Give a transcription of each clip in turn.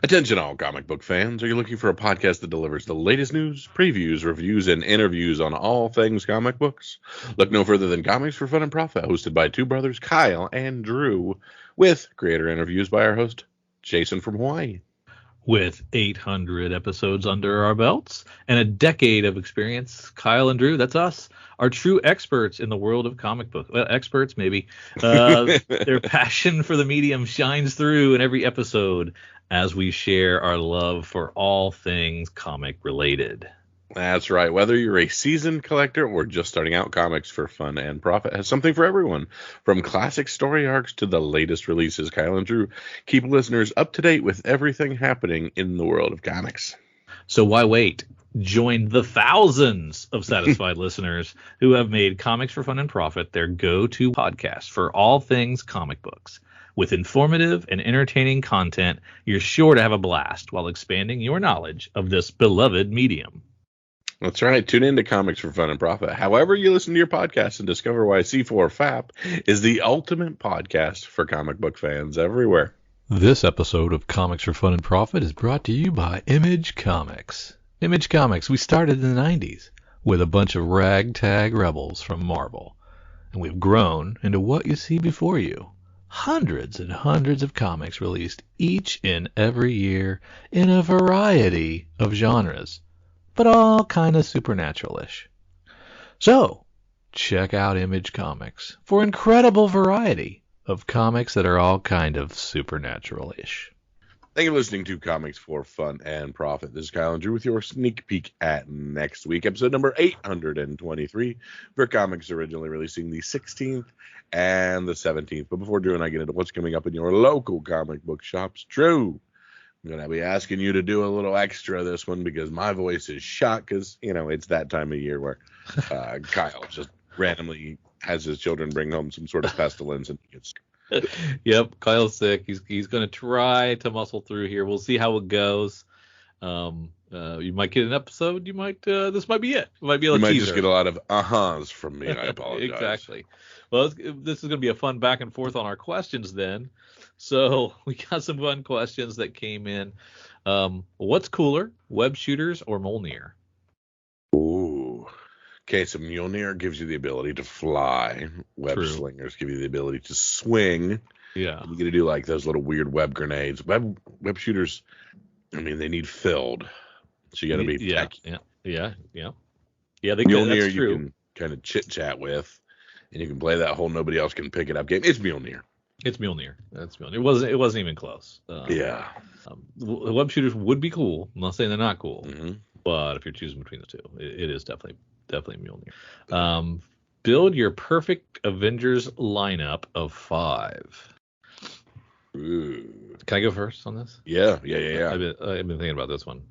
Attention all comic book fans. Are you looking for a podcast that delivers the latest news, previews, reviews, and interviews on all things comic books? Look no further than Comics for Fun and Profit, hosted by two brothers, Kyle and Drew, with creator interviews by our host, Jason from Hawaii. With 800 episodes under our belts and a decade of experience, Kyle and Drew, that's us, are true experts in the world of comic book. Well, experts, maybe. Their passion for the medium shines through in every episode as we share our love for all things comic related. That's right. Whether you're a seasoned collector or just starting out, Comics for Fun and Profit has something for everyone. From classic story arcs to the latest releases, Kyle and Drew keep listeners up to date with everything happening in the world of comics. So why wait? Join the thousands of satisfied listeners who have made Comics for Fun and Profit their go-to podcast for all things comic books. With informative and entertaining content, you're sure to have a blast while expanding your knowledge of this beloved medium. That's right. Tune in to Comics for Fun and Profit. However you listen to your podcast and discover why C4FAP is the ultimate podcast for comic book fans everywhere. This episode of Comics for Fun and Profit is brought to you by Image Comics. Image Comics, we started in the 90s with a bunch of ragtag rebels from Marvel. And we've grown into what you see before you. Hundreds and hundreds of comics released each and every year in a variety of genres, but all kind of supernatural-ish. So, check out Image Comics for incredible variety of comics that are all kind of supernatural-ish. Thank you for listening to Comics for Fun and Profit. This is Kyle and Drew with your sneak peek at next week, episode number 823, for comics originally releasing the 16th and the 17th. But before Drew and I get into what's coming up in your local comic book shops, Drew, I'm going to be asking you to do a little extra this one because my voice is shot because, it's that time of year where Kyle just randomly has his children bring home some sort of pestilence and he gets Yep, Kyle's sick. He's going to try to muscle through here. We'll see how it goes. You might get an episode. You might this might be it. It might be a you might teaser. Just get a lot of uh-huhs from me. I apologize. Exactly. Well, this is going to be a fun back and forth on our questions then. So we got some fun questions that came in. What's cooler, web shooters or Mjolnir? Ooh. Okay, so Mjolnir gives you the ability to fly. Web slingers give you the ability to swing. Yeah. You get to do like those little weird web grenades. Web shooters, they need filled. So you got to be techy. Yeah. Mjolnir that's true. You can kind of chit chat with, and you can play that whole nobody else can pick it up game. It's Mjolnir. It's Mjolnir. That's Mjolnir. It wasn't even close. Yeah. Web shooters would be cool. I'm not saying they're not cool, mm-hmm. but if you're choosing between the two, it is definitely Mjolnir. Build your perfect Avengers lineup of 5. Ooh. Can I go first on this? Yeah. I've been thinking about this one.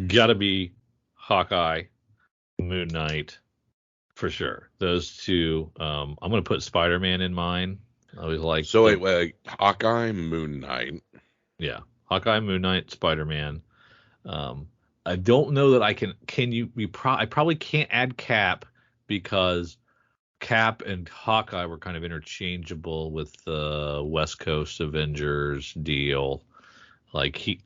Gotta be Hawkeye, Moon Knight, for sure. Those two. I'm gonna put Spider-Man in mine. I always like. So wait, Hawkeye, Moon Knight. Yeah, Hawkeye, Moon Knight, Spider-Man. I don't know that I can. I probably can't add Cap because Cap and Hawkeye were kind of interchangeable with the West Coast Avengers deal. Like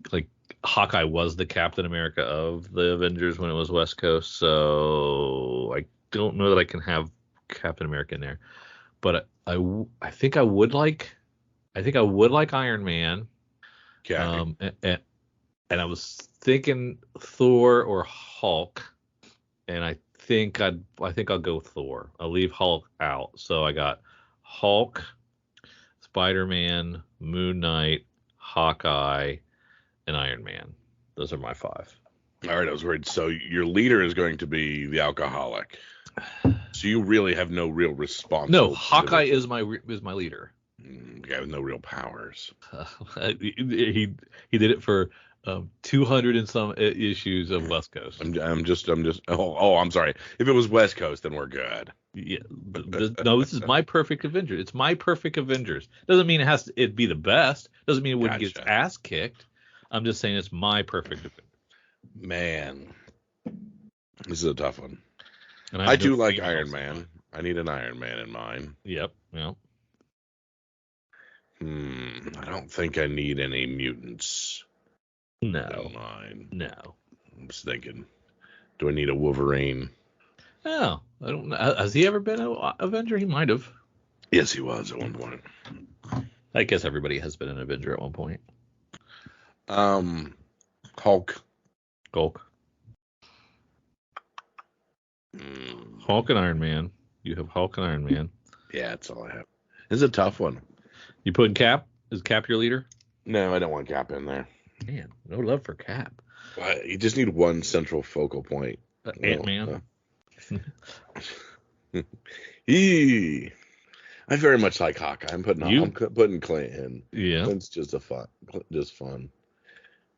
Hawkeye was the Captain America of the Avengers when it was West Coast, so I don't know that I can have Captain America in there. But I think I would like Iron Man. And I was thinking Thor or Hulk, and I think I'll go Thor. I'll leave Hulk out. So I got Hulk, Spider-Man, Moon Knight, Hawkeye, and Iron Man. Those are my 5. All right, I was worried. So your leader is going to be the alcoholic. So you really have no real response. No, Hawkeye is my leader. Guy with no real powers. He did it for 200 and some issues of West Coast. I'm just. Oh, I'm sorry. If it was West Coast, then we're good. Yeah. No, this is my perfect Avengers. It's my perfect Avengers. Doesn't mean it'd be the best. Doesn't mean it wouldn't get its ass kicked. I'm just saying it's my perfect Avengers. Man, this is a tough one. And I do like Iron Man. I need an Iron Man in mine. Yep. I don't think I need any mutants. No. Don't mind. No. I'm just thinking, do I need a Wolverine? Oh, I don't know. Has he ever been an Avenger? He might have. Yes, he was at one point. I guess everybody has been an Avenger at one point. Hulk. Hulk. Hulk and Iron Man. You have Hulk and Iron Man. Yeah, that's all I have. It's a tough one. You putting Cap? Is Cap your leader? No, I don't want Cap in there. Man, no love for Cap. You just need one central focal point. Ant-Man. I very much like Hawkeye. I'm putting Clint in. Yeah. Clint's just fun.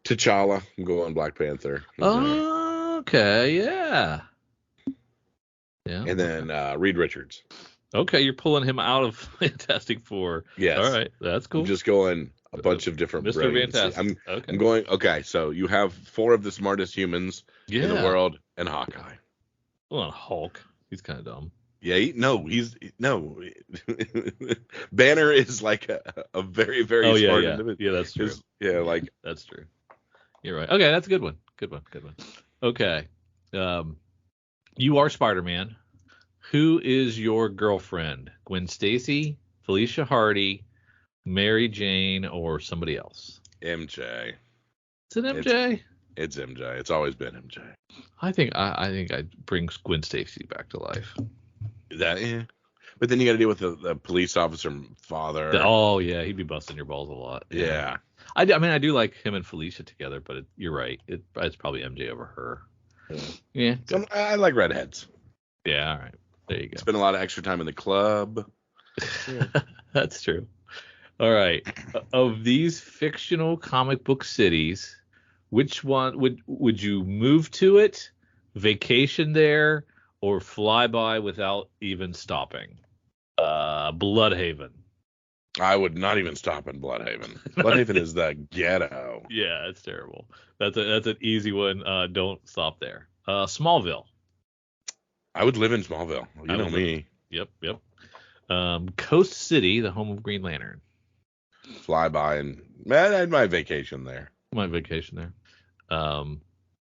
T'Challa. I'm going Black Panther. Okay, yeah. Yeah. And then Reed Richards. Okay, you're pulling him out of Fantastic Four. Yes. All right, that's cool. I'm just going a bunch of different Mr. brilliants. Fantastic. I'm going, okay, so you have 4 of the smartest humans in the world and Hawkeye. Well, Hulk. He's kind of dumb. Yeah, Banner is like a very, very smart individual. Yeah, that's true. That's true. You're right. Okay, that's a good one. Good one. Okay. You are Spider-Man. Who is your girlfriend? Gwen Stacy, Felicia Hardy, Mary Jane, or somebody else? MJ. Is it MJ? It's MJ. It's always been MJ. I think I'd bring Gwen Stacy back to life. But then you got to deal with the police officer father. He'd be busting your balls a lot. Yeah. I do like him and Felicia together, but you're right. It's probably MJ over her. Yeah. I like redheads. Yeah. All right. There you go. Spend a lot of extra time in the club. Yeah. That's true. All right. Of these fictional comic book cities, which one would you move to it, vacation there, or fly by without even stopping? Bloodhaven. I would not even stop in Bloodhaven. Bloodhaven is the ghetto. Yeah, it's terrible. That's an easy one. Don't stop there. Smallville. I would live in Smallville. You know me. Yep. Coast City, the home of Green Lantern. Fly by and I had my vacation there. My vacation there.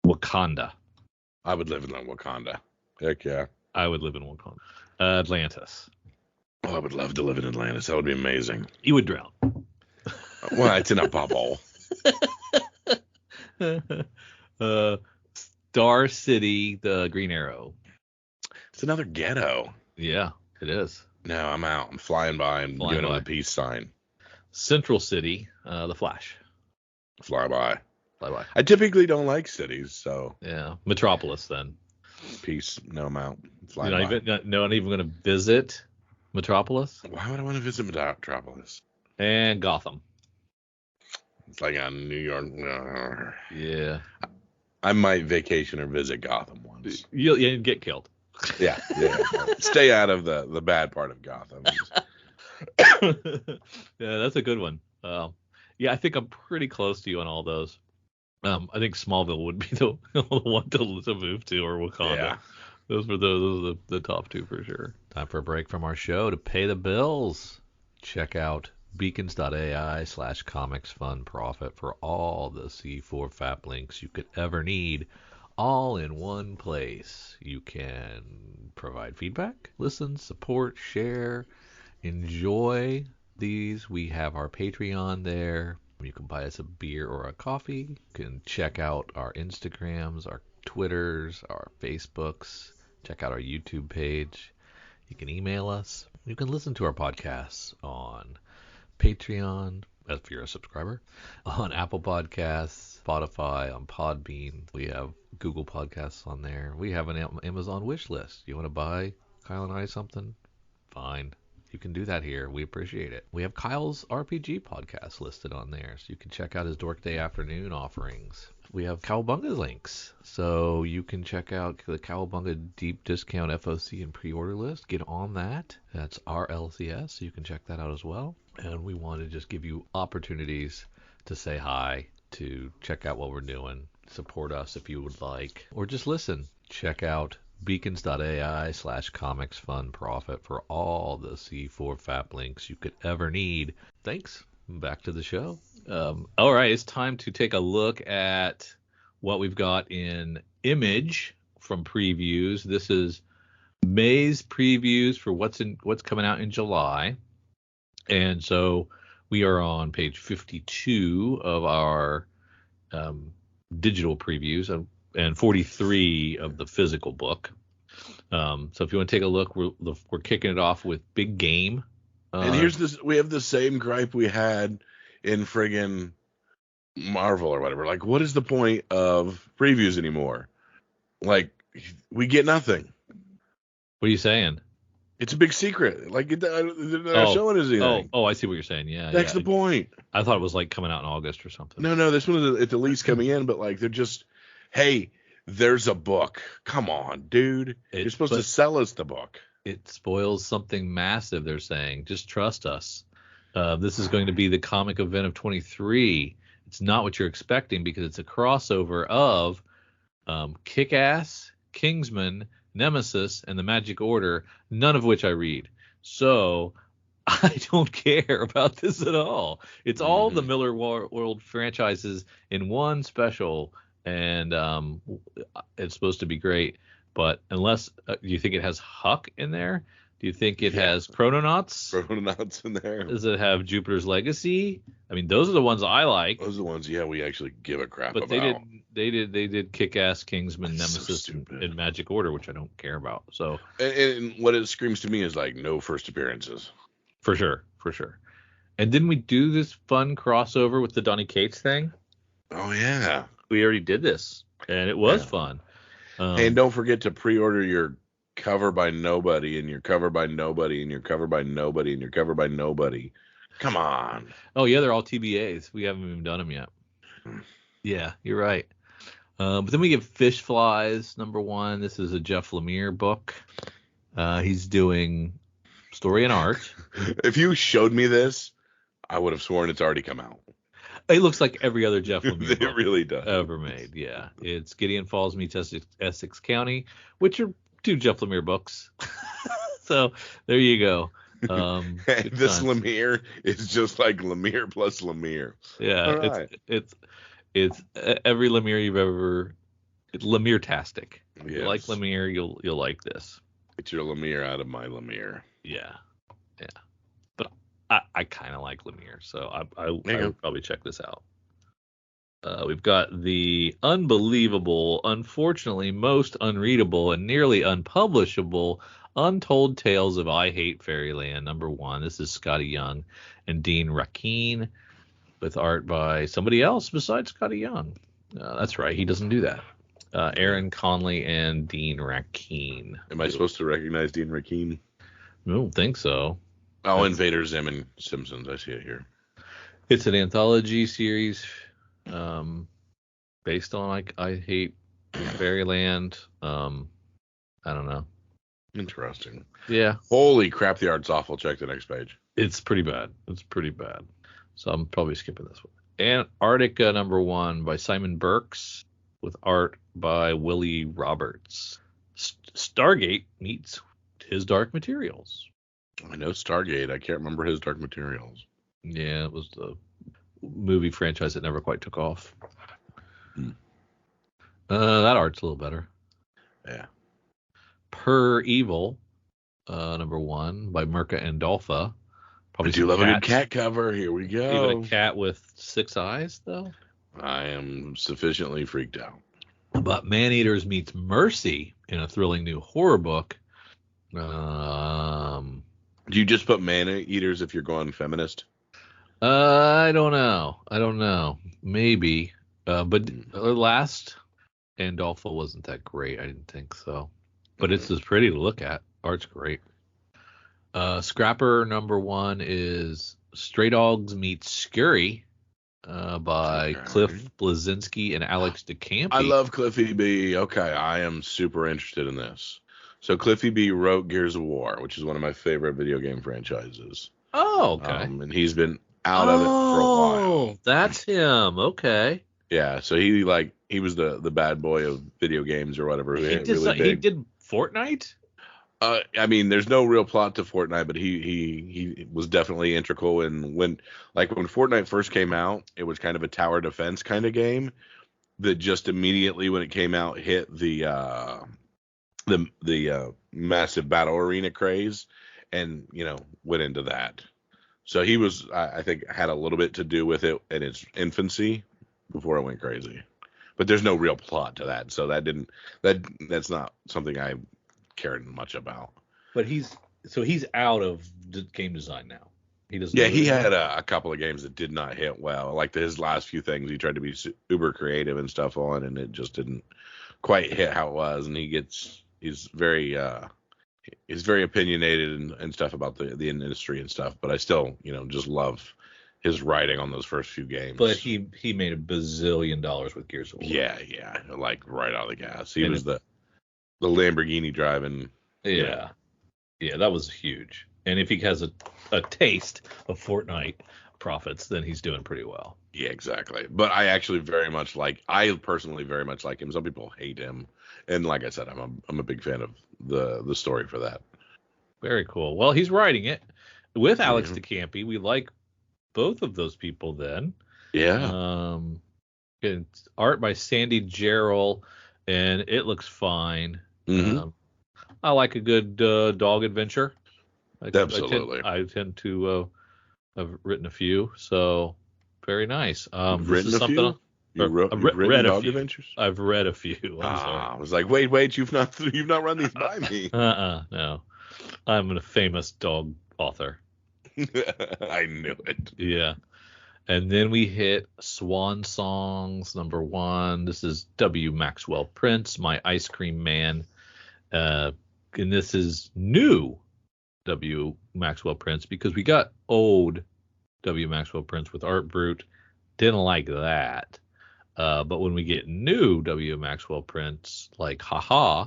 Wakanda. I would live in Wakanda. Heck yeah. I would live in Wakanda. Atlantis. Oh, I would love to live in Atlantis. That would be amazing. You would drown. Well, it's in a bubble. Star City, the Green Arrow. It's another ghetto. Yeah, it is. No, I'm out. I'm flying by and giving them a peace sign. Central City, the Flash. Fly by. Fly-by. I typically don't like cities, so. Yeah. Metropolis, then. Peace. No, I'm out. You're not even going to visit Metropolis? Why would I want to visit Metropolis? And Gotham. It's like on New York. Yeah. I might vacation or visit Gotham once. You'll get killed. Yeah. Stay out of the bad part of Gotham. Yeah, that's a good one. Yeah, I think I'm pretty close to you on all those. I think Smallville would be the one to move to, or Wakanda. Yeah. Those are the top two for sure. Time for a break from our show to pay the bills. Check out beacons.ai/comicsfunprofit for all the C4 FAP links you could ever need, all in one place. You can provide feedback, listen, support, share, enjoy these. We have our Patreon there. You can buy us a beer or a coffee. You can check out our Instagrams, our Twitters, our Facebooks. Check out our YouTube page. You can email us. You can listen to our podcasts on Patreon, if you're a subscriber, on Apple Podcasts, Spotify, on Podbean. We have Google Podcasts on there. We have an Amazon wish list. You want to buy Kyle and I something? Fine. You can do that here. We appreciate it. We have Kyle's RPG podcast listed on there, so you can check out his Dork Day Afternoon offerings. We have Cowabunga links, so you can check out the Cowabunga Deep Discount FOC and pre-order list. Get on that. That's RLCS, so you can check that out as well. And we want to just give you opportunities to say hi, to check out what we're doing, support us if you would like, or just listen. Check out beacons.ai/comicsfunprofit for all the C4 FAP links you could ever need. Thanks. back to the show. All right, it's time to take a look at what we've got in Image from previews. This is May's previews for what's coming out in July. And so we are on page 52 of our digital previews and 43 of the physical book. So if you want to take a look, we're kicking it off with Big Game. And we have the same gripe we had in friggin' Marvel or whatever. Like, what is the point of previews anymore? Like, we get nothing. What are you saying? It's a big secret. Like, they're not showing us anything. Oh, I see what you're saying. Yeah, that's the point. I thought it was like coming out in August or something. No, this one it's at least coming in, but like they're just, hey, there's a book. Come on, dude. You're supposed to sell us the book. It spoils something massive. They're saying, just trust us. This is going to be the comic event of 23. It's not what you're expecting because it's a crossover of Kick-Ass, Kingsman, Nemesis, and the Magic Order, none of which I read. So I don't care about this at all. It's all the Miller World franchises in one special, and it's supposed to be great. But unless you think it has Huck in there? Do you think it has Chrononauts? Chrononauts in there. Does it have Jupiter's Legacy? I mean, those are the ones I like. Those are the ones, we actually give a crap about. But they did Kick-Ass, Kingsman, Nemesis, and Magic Order, which I don't care about. So and what it screams to me is like no first appearances. For sure. And didn't we do this fun crossover with the Donny Cates thing? Oh yeah, we already did this, and it was fun. And don't forget to pre-order your cover by nobody, and your cover by nobody, and your cover by nobody, and your cover by nobody. Come on. Oh yeah, they're all TBAs. We haven't even done them yet. Yeah, you're right. But then we get Fish Flies #1. This is a Jeff Lemire book. He's doing story and art. If you showed me this, I would have sworn it's already come out. It looks like every other Jeff Lemire book really does. Ever made. Yeah, it's Gideon Falls meets Essex County, which are two Jeff Lemire books. So there you go. This Lemire is just like Lemire plus Lemire. Yeah, right. It's every Lemire you've ever. It's Lemire-tastic. If you like Lemire, you'll like this. Get your Lemire out of my Lemire. Yeah. But I kind of like Lemire, so I would probably check this out. We've got the unbelievable, unfortunately most unreadable, and nearly unpublishable Untold Tales of I Hate Fairyland #1. This is Scotty Young and Dean Rakeen with art by somebody else besides Scotty Young. That's right, he doesn't do that. Aaron Conley and Dean Rakeen. Am I supposed to recognize Dean Rakeen? I don't think so. Oh, Invader Zim and Simpsons. I see it here. It's an anthology series based on I Hate Fairyland. I don't know. Interesting. Yeah. Holy crap, the art's awful. Check the next page. It's pretty bad. So I'm probably skipping this one. Antarctica #1 by Simon Burks with art by Willie Roberts. Stargate meets His Dark Materials. I know Stargate. I can't remember His Dark Materials. Yeah, it was the movie franchise that never quite took off. That art's a little better. Yeah. Per Evil, #1 by Mirka Andolfa. Probably do love a good cat cover. Here we go. Even a cat with 6 eyes, though. I am sufficiently freaked out. But Man-Eaters meets Mercy in a thrilling new horror book. Do you just put Man-Eaters if you're going feminist? I don't know. Maybe. But last Andolfa wasn't that great. I didn't think so. But it's just pretty to look at. Art's great. Scrapper #1 is Stray Dogs Meet Scurry by Cliff Blazinski and Alex DeCampi. I love Cliffy B. Okay, I am super interested in this. So Cliffy B wrote Gears of War, which is one of my favorite video game franchises. Oh, okay. And he's been out of it for a while. Oh, that's him. Okay. Yeah, so he was the bad boy of video games or whatever. He did Fortnite? I mean, there's no real plot to Fortnite, but he was definitely integral in when Fortnite first came out, it was kind of a tower defense kind of game that just immediately when it came out hit the massive battle arena craze and, went into that. So he was, I think, had a little bit to do with it in its infancy before it went crazy. But there's no real plot to that, so that's not something I cared much about. But he's out of game design now. He doesn't. Yeah, he had a couple of games that did not hit well. Like his last few things, he tried to be uber creative and stuff on, and it just didn't quite hit how it was. And he's very opinionated and stuff about the industry and stuff. But I still, just love his writing on those first few games. But he made $1 bazillion with Gears of War. Yeah, like right out of the gas. He was the Lamborghini driving. Yeah, that was huge. And if he has a taste of Fortnite profits, then he's doing pretty well. Yeah, exactly. But I personally very much like him. Some people hate him, and like I said, I'm a big fan of the story for that. Very cool. Well, he's writing it with Alex DeCampi. We like both of those people then. Yeah. It's art by Sandy Jarrell, and it looks fine. Mm-hmm. I like a good dog adventure. Absolutely. I tend to have written a few, so very nice. You've written a few? You've read dog adventures? I've read a few. I was like, wait, you've not run these by me. No. I'm a famous dog author. I knew it. Yeah. And then we hit Swan Songs #1. This is W. Maxwell Prince, My Ice Cream Man. And this is new W. Maxwell Prince because we got old W. Maxwell Prince with Art Brute. Didn't like that. But when we get new W. Maxwell Prince, like Haha,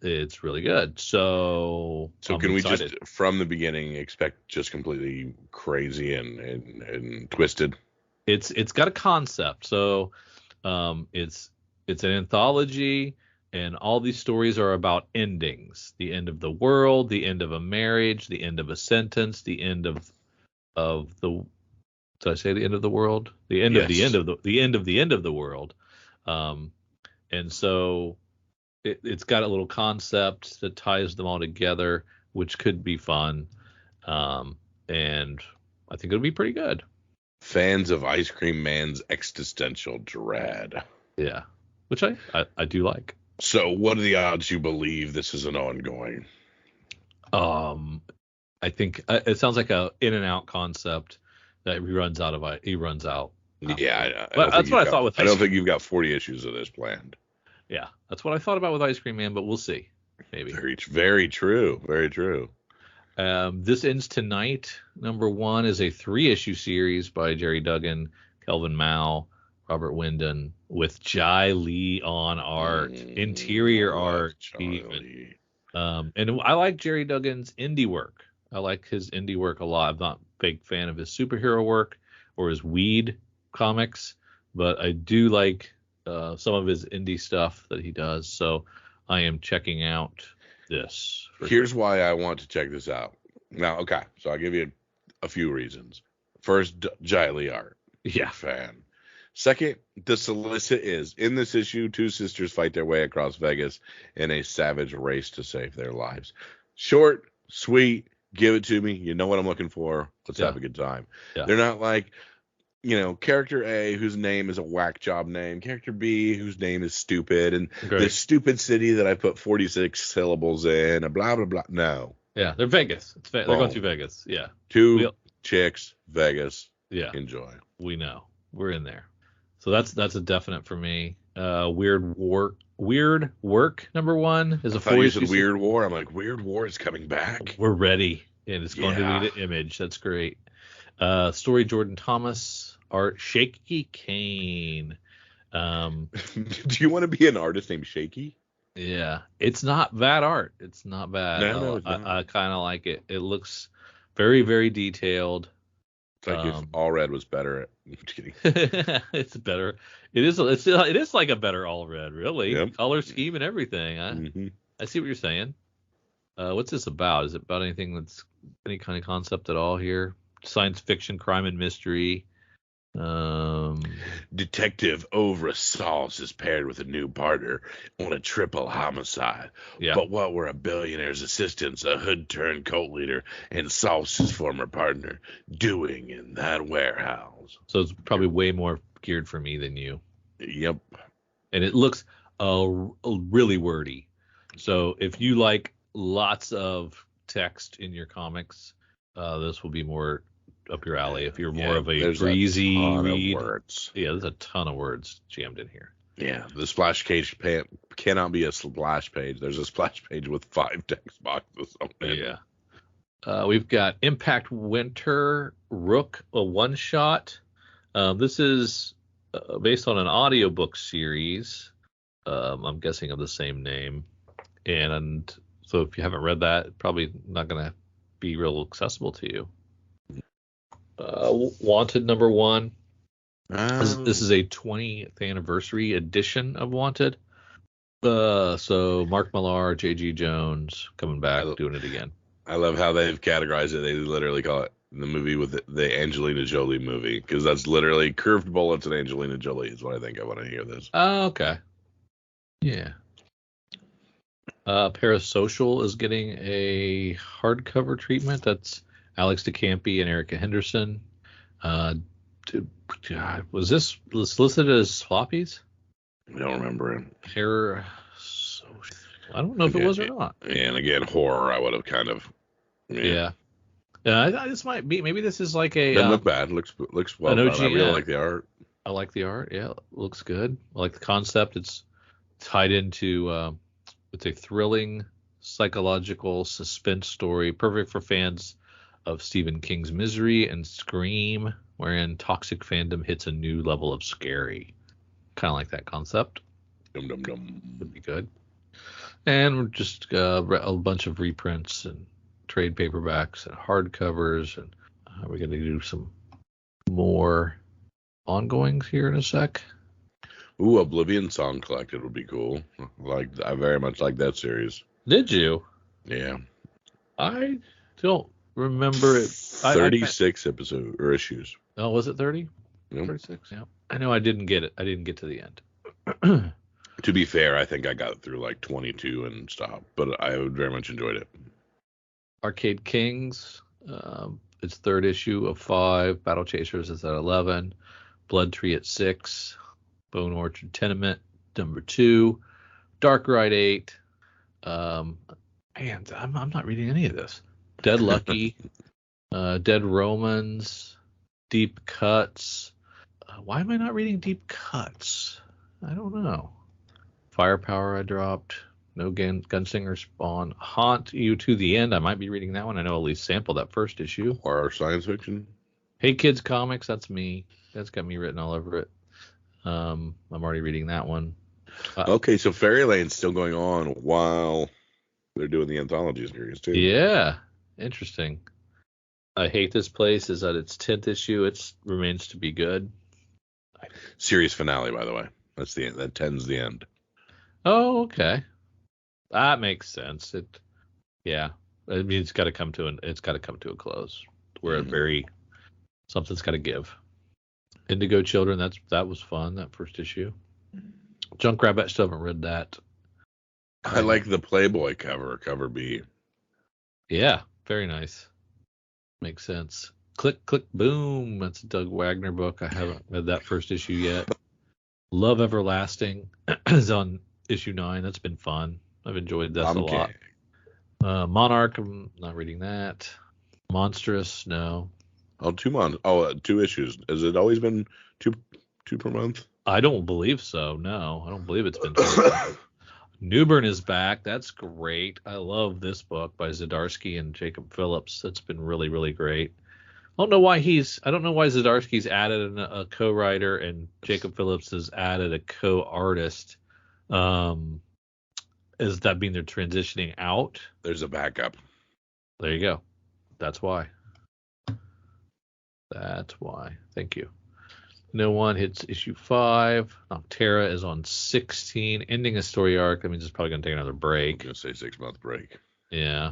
it's really good. So can we just from the beginning expect just completely crazy and twisted? It's got a concept. So it's an anthology, and all these stories are about endings: the end of the world, the end of a marriage, the end of a sentence, the end of the. Did I say the end of the world? The end of the end of the end of the end of the world. And so it's got a little concept that ties them all together, which could be fun. And I think it'll be pretty good. Fans of Ice Cream Man's existential dread. Yeah, which I do like. So what are the odds you believe this is an ongoing? I think it sounds like a in and out concept that he runs out. Yeah, that's what I thought with. I don't think you've got 40 issues of this planned. Yeah, that's what I thought about with Ice Cream Man, but we'll see. Maybe. Very true. Very true. This Ends Tonight, #1, is a 3-issue series by Jerry Duggan, Kelvin Mao, Robert Wyndon, with Jai Lee on art, interior art. Even. And I like Jerry Duggan's indie work. I like his indie work a lot. I'm not a big fan of his superhero work or his weed comics, but I do like some of his indie stuff that he does. So I am checking out this. Here's why I want to check this out. Now, okay, so I'll give you a few reasons. First, Jai Lee art. Yeah. Fan. Second, the solicit is, in this issue, 2 sisters fight their way across Vegas in a savage race to save their lives. Short, sweet, give it to me. You know what I'm looking for. Let's have a good time. Yeah. They're not like, character A, whose name is a whack job name, character B, whose name is stupid, and this stupid city that I put 46 syllables in, and blah, blah, blah. No. Yeah, they're Vegas. They're going through Vegas. Yeah. 2 chicks, Vegas. Yeah. Enjoy. We know. We're in there. So that's a definite for me. Weird Work #1 is a 4-issue. Weird War. I'm like, Weird War is coming back. We're ready, and it's going to be the Image. That's great. Story Jordan Thomas, art Shaky Kane. Do you want to be an artist named Shaky? Yeah, it's not bad art. It's not bad. No, it's not. I kind of like it. It looks very, very detailed. It's like if All Red was better at. I'm just kidding. It's better. It is like a better All Red, really. Yep. Color scheme and everything. I see what you're saying. What's this about? Is it about anything that's any kind of concept at all here? Science fiction, crime and mystery. Detective Ovra Sauce is paired with a new partner on a triple homicide. Yeah. But what were a billionaire's assistants, a hood-turned cult leader, and Sauce's former partner doing in that warehouse? So it's probably way more geared for me than you. Yep. And it looks really wordy. So if you like lots of text in your comics, this will be more up your alley. If you're more of a breezy read, words. Yeah, there's a ton of words jammed in here. Yeah, the splash page cannot be a splash page. There's a splash page with 5 text boxes on it. Yeah. We've got Impact Winter Rook, a one-shot. This is based on an audiobook series, I'm guessing of the same name. And so if you haven't read that, probably not going to be real accessible to you. Wanted #1. This is a 20th anniversary edition of Wanted. So Mark Millar, J.G. Jones coming back, doing it again. I love how they've categorized it. They literally call it the movie with the Angelina Jolie movie, because that's literally curved bullets and Angelina Jolie is what I think I want to hear this. Oh, okay. Yeah. Parasocial is getting a hardcover treatment. That's Alex DeCampi and Erica Henderson. Was this listed as floppies? I don't remember it. I don't know if it was or not. And again, horror, I would have kind of. Yeah. This might be. Maybe this is like a. Doesn't look bad. Looks well done. I really like the art. I like the art. Yeah, looks good. I like the concept. It's tied into. It's a thrilling psychological suspense story, perfect for fans of Stephen King's Misery and Scream, wherein toxic fandom hits a new level of scary. Kind of like that concept. Would be good. And we're just a bunch of reprints and trade paperbacks and hardcovers, and we're going to do some more ongoings here in a sec. Ooh, Oblivion Song Collected would be cool. I very much like that series. Did you? Yeah. I don't remember it. 36 episodes or issues. Oh, was it 30? Yep. 36. Yeah. I know I didn't get it. I didn't get to the end. To be fair, I think I got through like 22 and stopped, but I very much enjoyed it. Arcade Kings, its 3rd issue of 5. Battle Chasers is at 11. Blood Tree at 6. Bone Orchard Tenement #2. Dark Ride 8. I'm not reading any of this. Dead Lucky. Dead Romans. Deep Cuts. Why am I not reading Deep Cuts? I don't know. Firepower I dropped. No Gunslinger Spawn. Haunt You to the End. I might be reading that one. I know at least sampled that 1st issue. Horror science fiction. Hey Kids Comics. That's me. That's got me written all over it. I'm already reading that one. Okay, so Fairyland's still going on while they're doing the anthology series too. Yeah, interesting. I Hate This Place is at its 10th issue. It remains to be good. Series finale, by the way. That's the end. That 10's the end. Oh, okay. That makes sense. Yeah. I mean, it's got to come to a close. We're something's got to give. Indigo Children, that was fun, that 1st issue. Junk Rabbit, still haven't read that. I like the Playboy cover B. Yeah, very nice. Makes sense. Click, Click, Boom. That's a Doug Wagner book. I haven't read that 1st issue yet. Love Everlasting is on issue 9. That's been fun. I've enjoyed that a lot. Monarch, I'm not reading that. Monstrous, no. Oh, 2 issues. Has it always been two per month? I don't believe so. No, I don't believe it's been 2. Newburn is back. That's great. I love this book by Zdarsky and Jacob Phillips. That's been really, really great. I don't know why Zdarsky's added a co-writer and Jacob Phillips has added a co-artist. Is that mean they're transitioning out? There's a backup. There you go. That's why. Thank you. No One hits issue 5. Noctera is on 16. Ending a story arc. That means it's probably going to take another break. I'm going to say 6-month break. Yeah.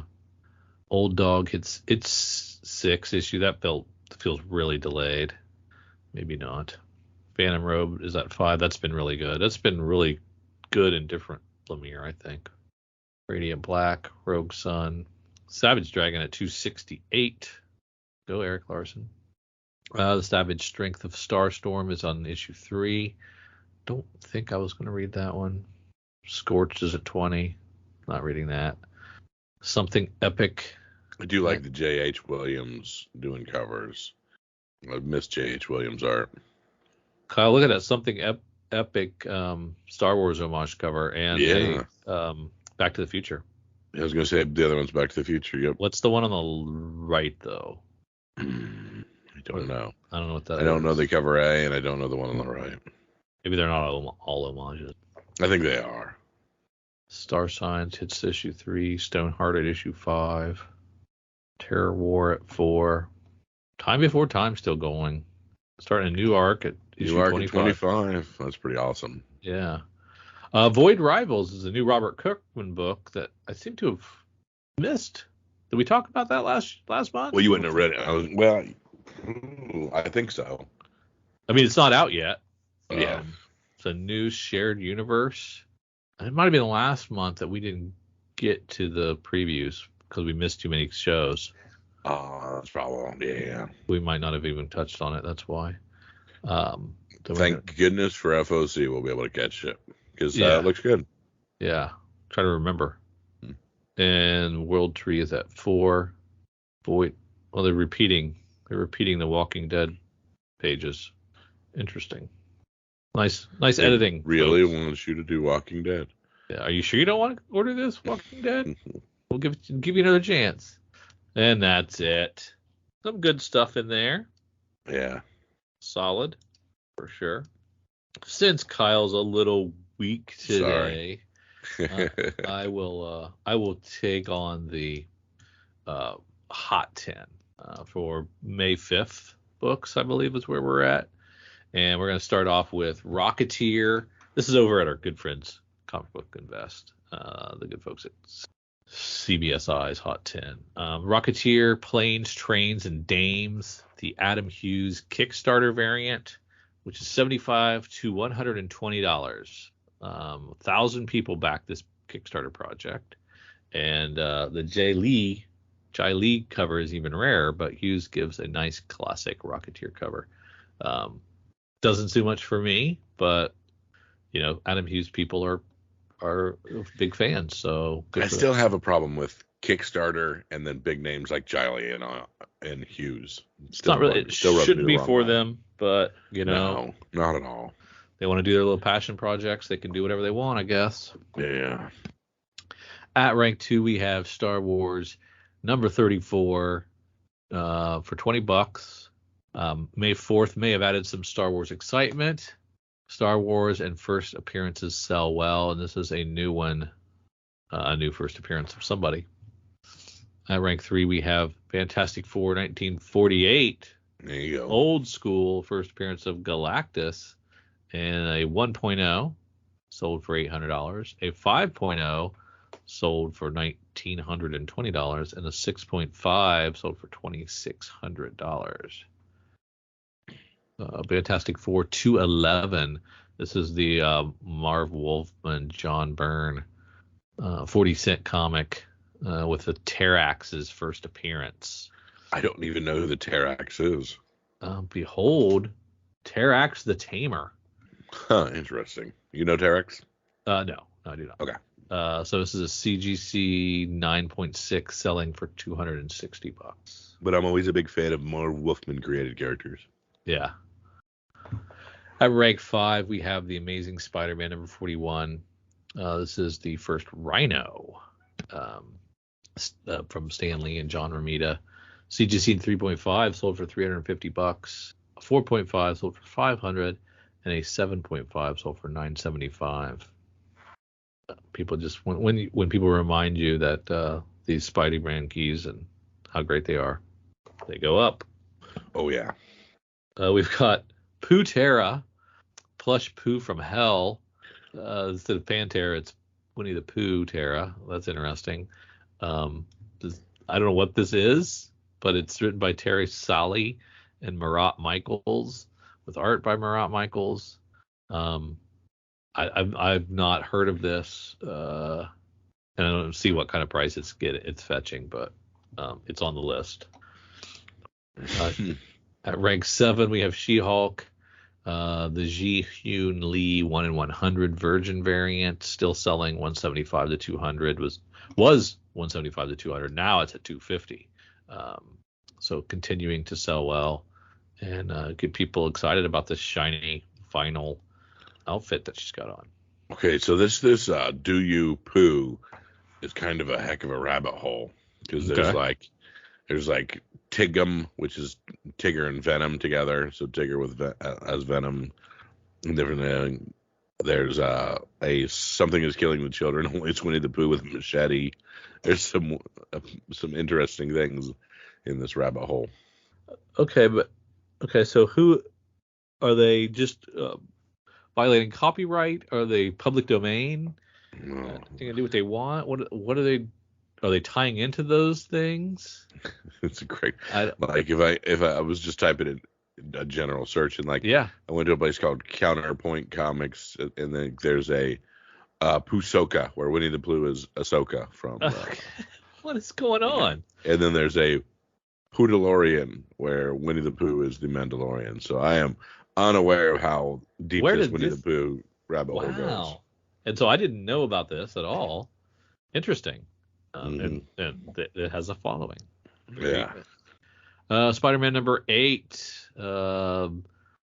Old Dog hits its 6th issue. That feels really delayed. Maybe not. Phantom Robe is at 5. That's been really good. That's been really good and different Lemire, I think. Radiant Black, Rogue Sun, Savage Dragon at 268. Go Eric Larson. The Savage Strength of Starstorm is on issue 3. Don't think I was going to read that one. Scorched is at 20. Not reading that. Something Epic. I do like the J.H. Williams doing covers. I miss J.H. Williams art. Kyle, look at that. Something Epic Star Wars homage cover and Back to the Future. I was going to say the other one's Back to the Future. Yep. What's the one on the right, though? I don't know. I don't know what that is. I don't know the cover A, and I don't know the one on the right. Maybe they're not all homages. I think they are. Star Signs hits issue 3. Stoneheart at issue 5. Terror War at 4. Time Before Time still going. Starting a new arc at issue 25. That's pretty awesome. Yeah. Void Rivals is a new Robert Kirkman book that I seem to have missed. Did we talk about that last month? Well, you wouldn't have read it. I think so. I mean, it's not out yet. Yeah. It's a new shared universe. It might have been last month that we didn't get to the previews because we missed too many shows. Oh, that's probably, yeah. We might not have even touched on it. That's why. Thank goodness for FOC we'll be able to catch it because it looks good. Yeah. Try to remember. And World Tree is at 4. Boy, well, they're repeating the Walking Dead pages. Interesting. Nice editing. Really want you to do Walking Dead. Yeah. Are you sure you don't want to order this Walking Dead? We'll give you another chance. And that's it. Some good stuff in there. Yeah. Solid, for sure. Since Kyle's a little weak today, I will take on the Hot 10 for May 5th books, I believe is where we're at. And we're going to start off with Rocketeer. This is over at our good friends, Comic Book Invest, the good folks at CBSI's Hot 10. Rocketeer, Planes, Trains, and Dames, the Adam Hughes Kickstarter variant, which is $75 to $120. 1,000 people backed this Kickstarter project. And the Jai Lee cover is even rarer, but Hughes gives a nice classic Rocketeer cover. Doesn't do much for me, but Adam Hughes people are big fans, so I still have a problem with Kickstarter and then big names like Jiley and Hughes. It's not really. It shouldn't be for them, but no, not at all. They want to do their little passion projects. They can do whatever they want, I guess. Yeah. At rank 2, we have Star Wars number 34 for $20. May 4th may have added some Star Wars excitement. Star Wars and first appearances sell well, and this is a new one, a new first appearance of somebody. At rank 3, we have Fantastic Four 1948. There you go. Old school first appearance of Galactus, and a 1.0 sold for $800. A 5.0 sold for $1,920, and a 6.5 sold for $2,600. Fantastic Four 211. This is the Marv Wolfman, John Byrne 40-cent comic with the Terrax's first appearance. I don't even know who the Terrax is. Behold, Terrax the Tamer. Huh, interesting. You know Terrax? No, I do not. Okay. So this is a CGC 9.6 selling for $260. But I'm always a big fan of Marv Wolfman created characters. Yeah. At rank 5, we have the Amazing Spider-Man number 41. This is the first Rhino from Stan Lee and John Romita. CGC 3.5 sold for $350. A 4.5 sold for $500, and a 7.5 sold for $975. People just when people remind you that these Spider-Man keys and how great they are, they go up. Oh yeah. We've got Pooh Terra, plush Pooh from Hell. Instead of Pantera, it's Winnie the Pooh Terra. That's interesting. I don't know what this is, but it's written by Terry Sally and Marat Michaels, with art by Marat Michaels. I've not heard of this, and I don't see what kind of price it's fetching, but it's on the list. At rank 7, we have She-Hulk, the Ji-Hyun Lee 1 in 100 Virgin variant, still selling 175 to 200. Was 175 to 200. Now it's at 250. So continuing to sell well, and get people excited about this shiny final outfit that she's got on. Okay, so this Do You Poo is kind of a heck of a rabbit hole, because there's like Tigum, which is Tigger and Venom together. So Tigger with as Venom. Different. There's a Something Is Killing the Children. Only it's Winnie the Pooh with a machete. There's some interesting things in this rabbit hole. Okay, so who are they? Just violating copyright? Are they public domain? No. They can do what they want. What are they? Are they tying into those things? It's a great. If I was just typing in a general search, and I went to a place called Counterpoint Comics, and then there's a Poohsoka, where Winnie the Pooh is Ahsoka from. What is going on? And then there's a Poodalorian, where Winnie the Pooh is the Mandalorian. So I am unaware of how deep this Winnie the Pooh rabbit hole goes. And so I didn't know about this at all. Interesting. And it has a following. Yeah. Spider-Man number 8.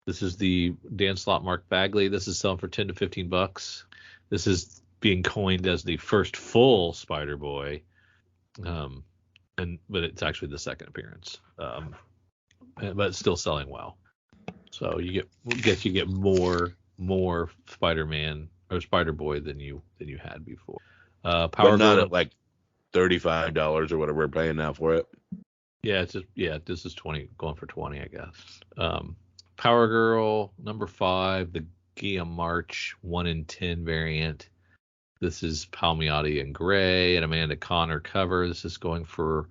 This is the Dan Slott Mark Bagley. This is selling for $10 to $15. This is being coined as the first full Spider-Boy. But it's actually the second appearance. But it's still selling well. So you get more Spider-Man or Spider-Boy than you had before. But not at like $35 or whatever we're paying now for it. Yeah, this is 20, going for 20, I guess. Power Girl number 5, the Gia March 1 in 10 variant. This is Palmiotti in gray and Amanda Connor cover. This is going for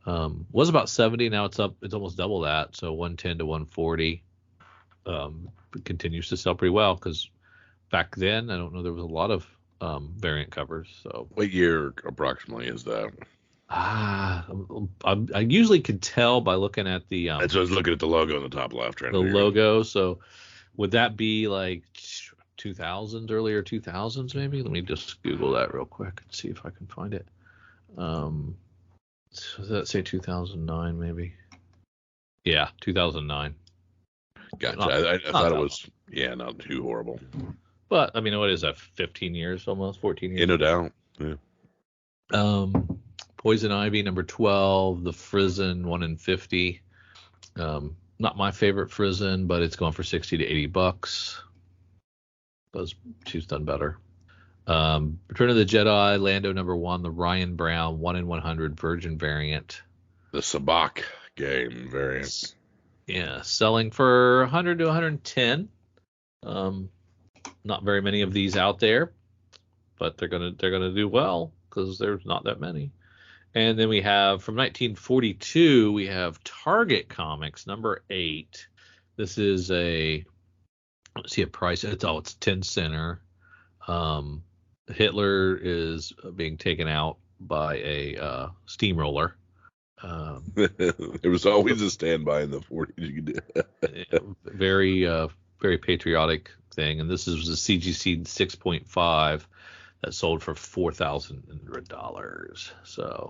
was about 70. Now it's up. It's almost double that. So 110 to 140. It continues to sell pretty well, because back then I don't know, there was a lot of variant covers. So what year approximately is that? I usually could tell by looking at the. That's what I was looking at, the logo in the top left. The logo. So would that be like 2000s, earlier 2000s maybe? Let me just Google that real quick and see if I can find it. So does that say 2009 maybe? Yeah, 2009. Gotcha. I thought it was not too horrible. But I mean, what is that? 15 years almost, 14 years. Yeah, no doubt. Yeah. Poison Ivy number 12, the Frizen 1 in 50. Not my favorite Frizen, but it's going for $60 to $80. She's done better. Return of the Jedi, Lando number 1, the Ryan Brown 1 in 100 Virgin variant. The Sabak game variant. Yeah, selling for 100 to 110. Not very many of these out there, but they're gonna do well, because there's not that many. And then we have, from 1942, we have Target Comics number 8. This is let's see a price. It's 10 center. Hitler is being taken out by a steamroller. There was always a standby in the 40s you could do. Very patriotic thing. And this is the CGC 6.5 that sold for $4,000. So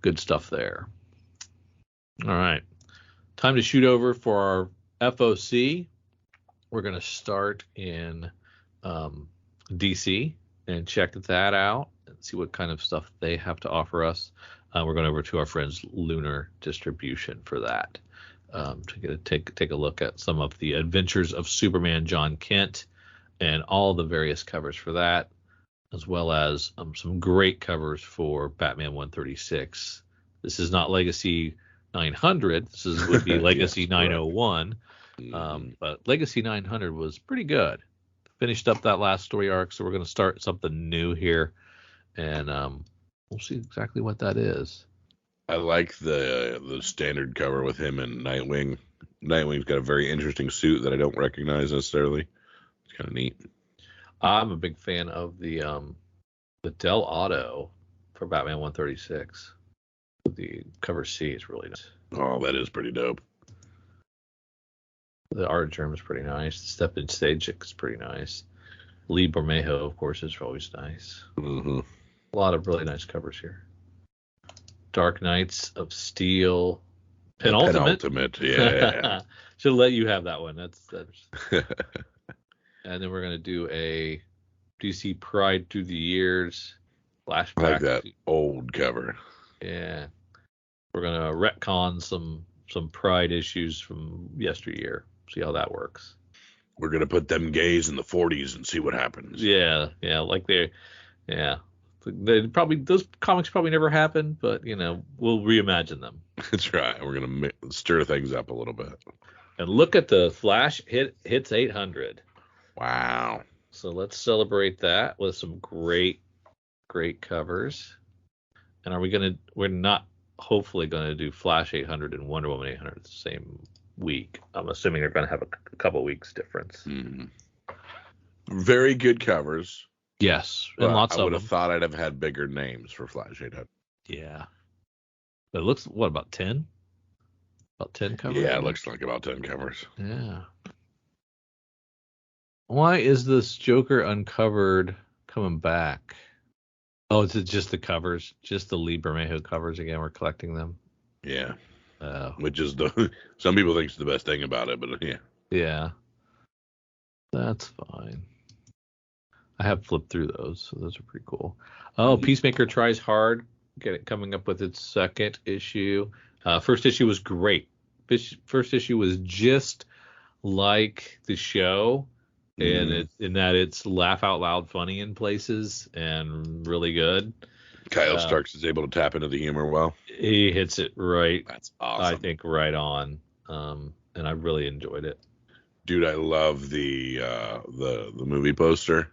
good stuff there. All right. Time to shoot over for our FOC. We're going to start in DC and check that out and see what kind of stuff they have to offer us. We're going over to our friends Lunar Distribution for that, to take a look at some of the Adventures of Superman John Kent and all the various covers for that, as well as some great covers for Batman 136. This is not Legacy 900. This would be Legacy 901. But Legacy 900 was pretty good. Finished up that last story arc, so we're going to start something new here. And We'll see exactly what that is. I like the standard cover with him and Nightwing. Nightwing's got a very interesting suit that I don't recognize necessarily. It's kind of neat. I'm a big fan of the Del Auto for Batman 136. The cover C is really nice. Oh, that is pretty dope. The art germ is pretty nice. The Step in Stage is pretty nice. Lee Bermejo, of course, is always nice. Mm-hmm. A lot of really nice covers here. Dark Knights of Steel. Penultimate, yeah. Should let you have that one. That's. And then we're gonna do a DC Pride Through the Years flashback. I like that old cover. Yeah, we're gonna retcon some Pride issues from yesteryear. See how that works. We're gonna put them gays in the 40s and see what happens. Yeah, like those comics probably never happened, but we'll reimagine them. That's right. We're gonna stir things up a little bit. And look at the Flash hits 800. Wow. So let's celebrate that with some great covers. And we're not hopefully gonna do Flash 800 and Wonder Woman 800 the same week. I'm assuming they're gonna have a couple weeks difference. Mm-hmm. Very good covers. Yes, and lots of them. I would have thought I'd have had bigger names for Flash 800. Yeah. But it looks, about 10? About 10 covers? Yeah, it looks like about 10 covers. Yeah. Why is this Joker Uncovered coming back? Oh, is it just the covers? Just the Lee Bermejo covers again? We're collecting them? Yeah. Oh. Which is some people think it's the best thing about it, but yeah. Yeah. That's fine. I have flipped through those, so those are pretty cool. Oh, Peacemaker Tries Hard, coming up with its second issue. First issue was great. First issue was just like the show, and in that it's laugh out loud funny in places and really good. Kyle Starks is able to tap into the humor well. He hits it right. That's awesome. I think right on. And I really enjoyed it. Dude, I love the movie poster.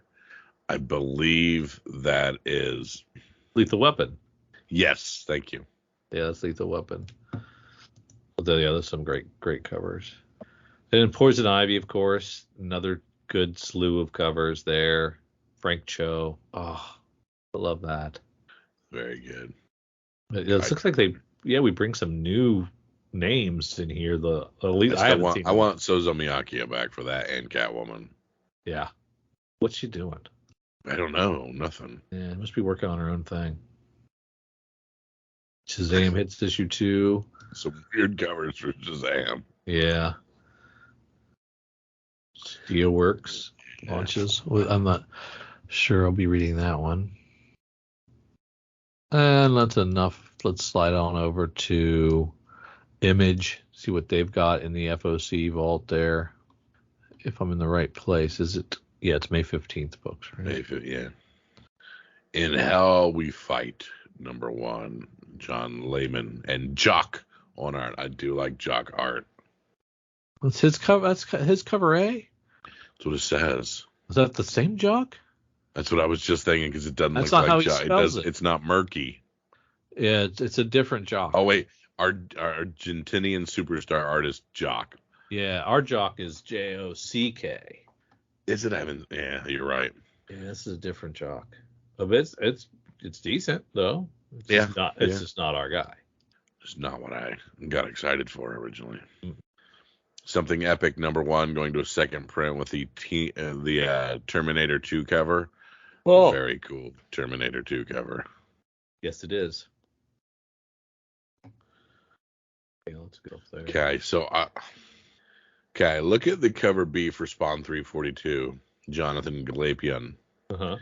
I believe that is Lethal Weapon. Yes, thank you. Yeah, that's Lethal Weapon. There's some great covers. And then Poison Ivy, of course, another good slew of covers there. Frank Cho. Oh, I love that. Very good. It looks like we bring some new names in here. I want Sozo Miyake back for that and Catwoman. Yeah. What's she doing? I don't know. Nothing. Yeah, must be working on her own thing. Shazam hits issue 2. Some weird covers for Shazam. Yeah. Steelworks launches. I'm not sure I'll be reading that one. And that's enough. Let's slide on over to Image. See what they've got in the FOC vault there. If I'm in the right place. Is it? Yeah, it's May 15th books, right? May 15th, yeah. In Hell We Fight, #1. John Layman and Jock on art. I do like Jock art. That's his cover. That's his cover A. That's what it says. Is that the same Jock? That's what I was just thinking because it doesn't That's look not like how Jock. he spells it. It's not murky. Yeah, it's a different Jock. Oh wait, our Argentinian superstar artist Jock. Yeah, our Jock is Jock. Is it? Yeah, you're right. Yeah, this is a different Jock. But it's decent though. It's just not our guy. It's not what I got excited for originally. Something Epic #1 going to a second print with the Terminator 2 cover. Oh, very cool Terminator 2 cover. Yes, it is. Okay, let's go up there. Okay, so look at the cover B for Spawn 342, Jonathan Glapion. Uh-huh.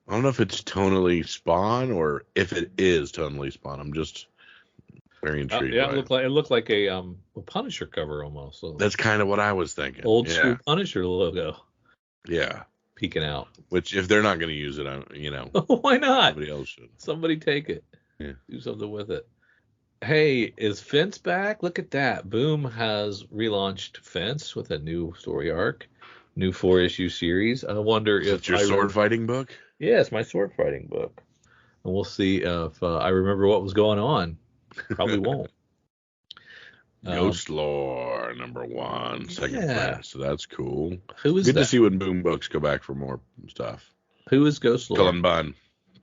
I don't know if it's tonally Spawn or if it is tonally Spawn. I'm just very intrigued. Yeah, it looked like a Punisher cover almost. So that's kind of what I was thinking. Old school Punisher logo. Yeah. Peeking out. Which, if they're not going to use it, why not? Somebody else should. Somebody take it. Yeah. Do something with it. Hey, is Fence back? Look at that. Boom has relaunched Fence with a new story arc, new 4-issue series. I wonder if it's your sword fighting book. Yeah, it's my sword fighting book. And we'll see if I remember what was going on. Probably won't. Ghost Lore #1, second print. So that's cool. Who is Good that? to see when Boom Books go back for more stuff. Who is Ghost Lore? Cullen Bunn.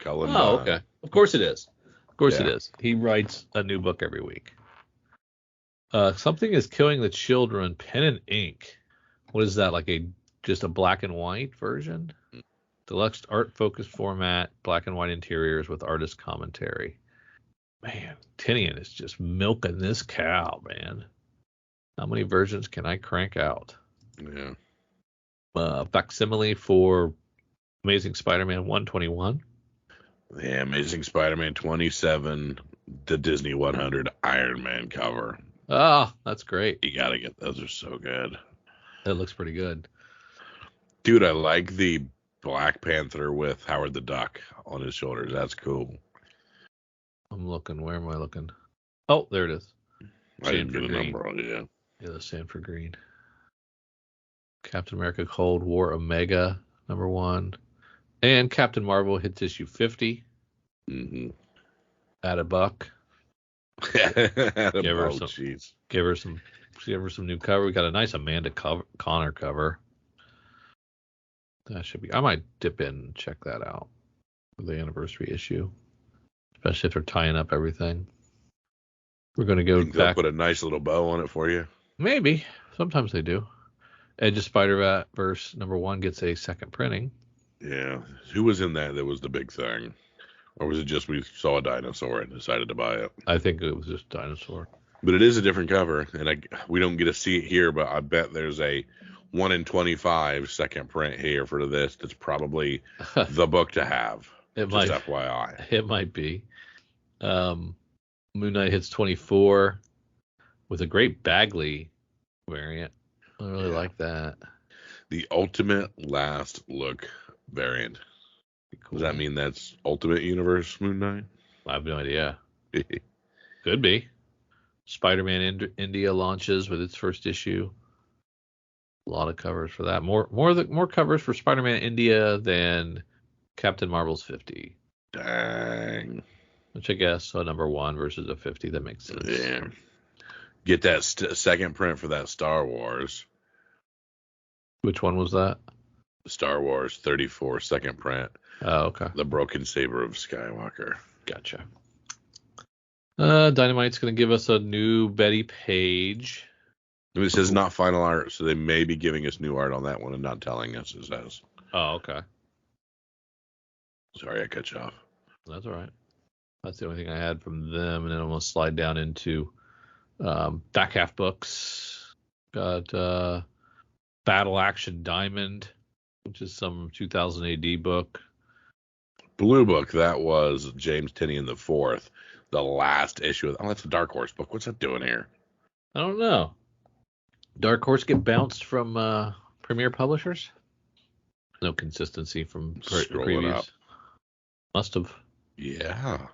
Okay. Of course it is. Of course it is. He writes a new book every week. Something is Killing the Children, pen and ink. What is that, like just a black and white version? Deluxe art focused format, black and white interiors with artist commentary. Man, Tinian is just milking this cow, man. How many versions can I crank out? Yeah. Facsimile for Amazing Spider-Man 121. Yeah, Amazing Spider-Man 27, the Disney 100 Iron Man cover. Oh, that's great. You gotta get those. Are so good. That looks pretty good. Dude, I like the Black Panther with Howard the Duck on his shoulders. That's cool. I'm looking. Where am I looking? Oh, there it is. I didn't get a number on it. Yeah, the Sanford Green. Captain America Cold War Omega #1. And Captain Marvel hits issue 50. Mm-hmm. At a buck. Give her some new cover. We got a nice Amanda Connor cover. That should be. I might dip in and check that out for the anniversary issue, especially if they're tying up everything. We're gonna go back. They'll put a nice little bow on it for you. Maybe. Sometimes they do. Edge of Spider-Verse #1 gets a second printing. Yeah. Who was in that was the big thing? Or was it just we saw a dinosaur and decided to buy it? I think it was just dinosaur. But it is a different cover, and we don't get to see it here, but I bet there's a 1 in 25 second print here for this. That's probably the book to have. Just FYI. It might be. Moon Knight hits 24 with a great Bagley variant. I really like that. The Ultimate Last Look variant. Cool. Does that mean that's Ultimate Universe Moon Knight? I have no idea. Could be. Spider-Man India launches with its first issue. A lot of covers for that. More covers for Spider-Man India than Captain Marvel's 50. Dang. Which I guess a #1 versus a 50. That makes sense. Yeah. Get that second print for that Star Wars. Which one was that? Star Wars 34 second print. Oh, okay. The Broken Saber of Skywalker. Gotcha. Dynamite's going to give us a new Betty Page. It says not final art, so they may be giving us new art on that one and not telling us, it says. Oh, okay. Sorry, I cut you off. That's all right. That's the only thing I had from them, and then I'm going to slide down into back half books. Got Battle Action Diamond, which is some 2000 AD book. Blue Book, that was James Tinian IV, the last issue. Oh, that's a Dark Horse book. What's that doing here? I don't know. Dark Horse get bounced from Premier Publishers? No consistency from previews. Must have. Yeah.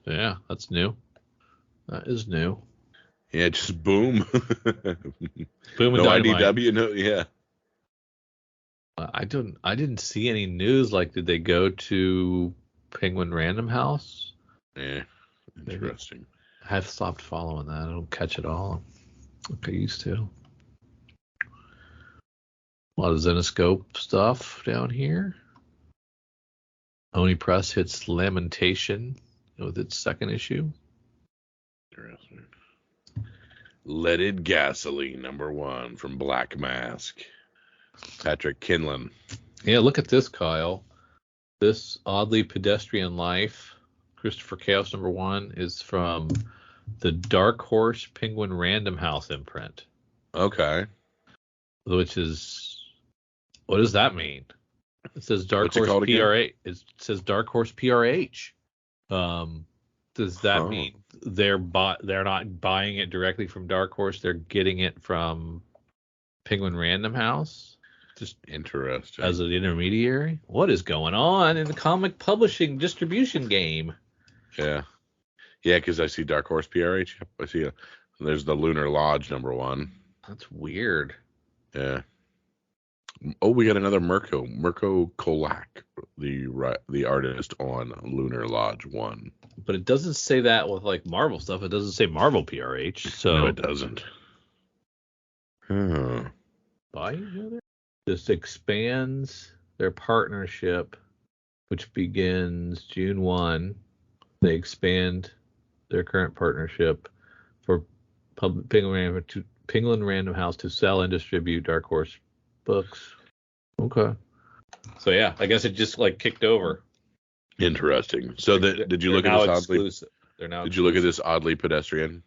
Yeah, that's new. That is new. Yeah, just boom. Boom and no Dynamite. IDW, no, yeah. I didn't see any news. Like, did they go to Penguin Random House? Yeah, interesting. Maybe. I've stopped following that. I don't catch it all like I used to. A lot of Zenoscope stuff down here. Oni Press hits Lamentation with its second issue. Interesting. Leaded Gasoline #1 from Black Mask. Patrick Kinlan. Yeah, look at this, Kyle. This oddly pedestrian life, Christopher Chaos #1, is from the Dark Horse Penguin Random House imprint. Okay. Which is, what does that mean? It says Dark What's Horse PRH. It says Dark Horse PRH. Does that mean they're not buying it directly from Dark Horse? They're getting it from Penguin Random House? Just interesting. As an intermediary? What is going on in the comic publishing distribution game? Yeah. Yeah, because I see Dark Horse PRH. I see there's the Lunar Lodge #1. That's weird. Yeah. Oh, we got another Mirko Kolak, the artist on Lunar Lodge 1. But it doesn't say that with like Marvel stuff. It doesn't say Marvel PRH. So No, it doesn't. Huh. Buy each other? This expands their partnership, which begins June 1. They expand their current partnership for Penguin Random House to sell and distribute Dark Horse books. Okay. So yeah, I guess it just like kicked over. Interesting. So did you look at this exclusive. They're now. Did you look at this oddly pedestrian?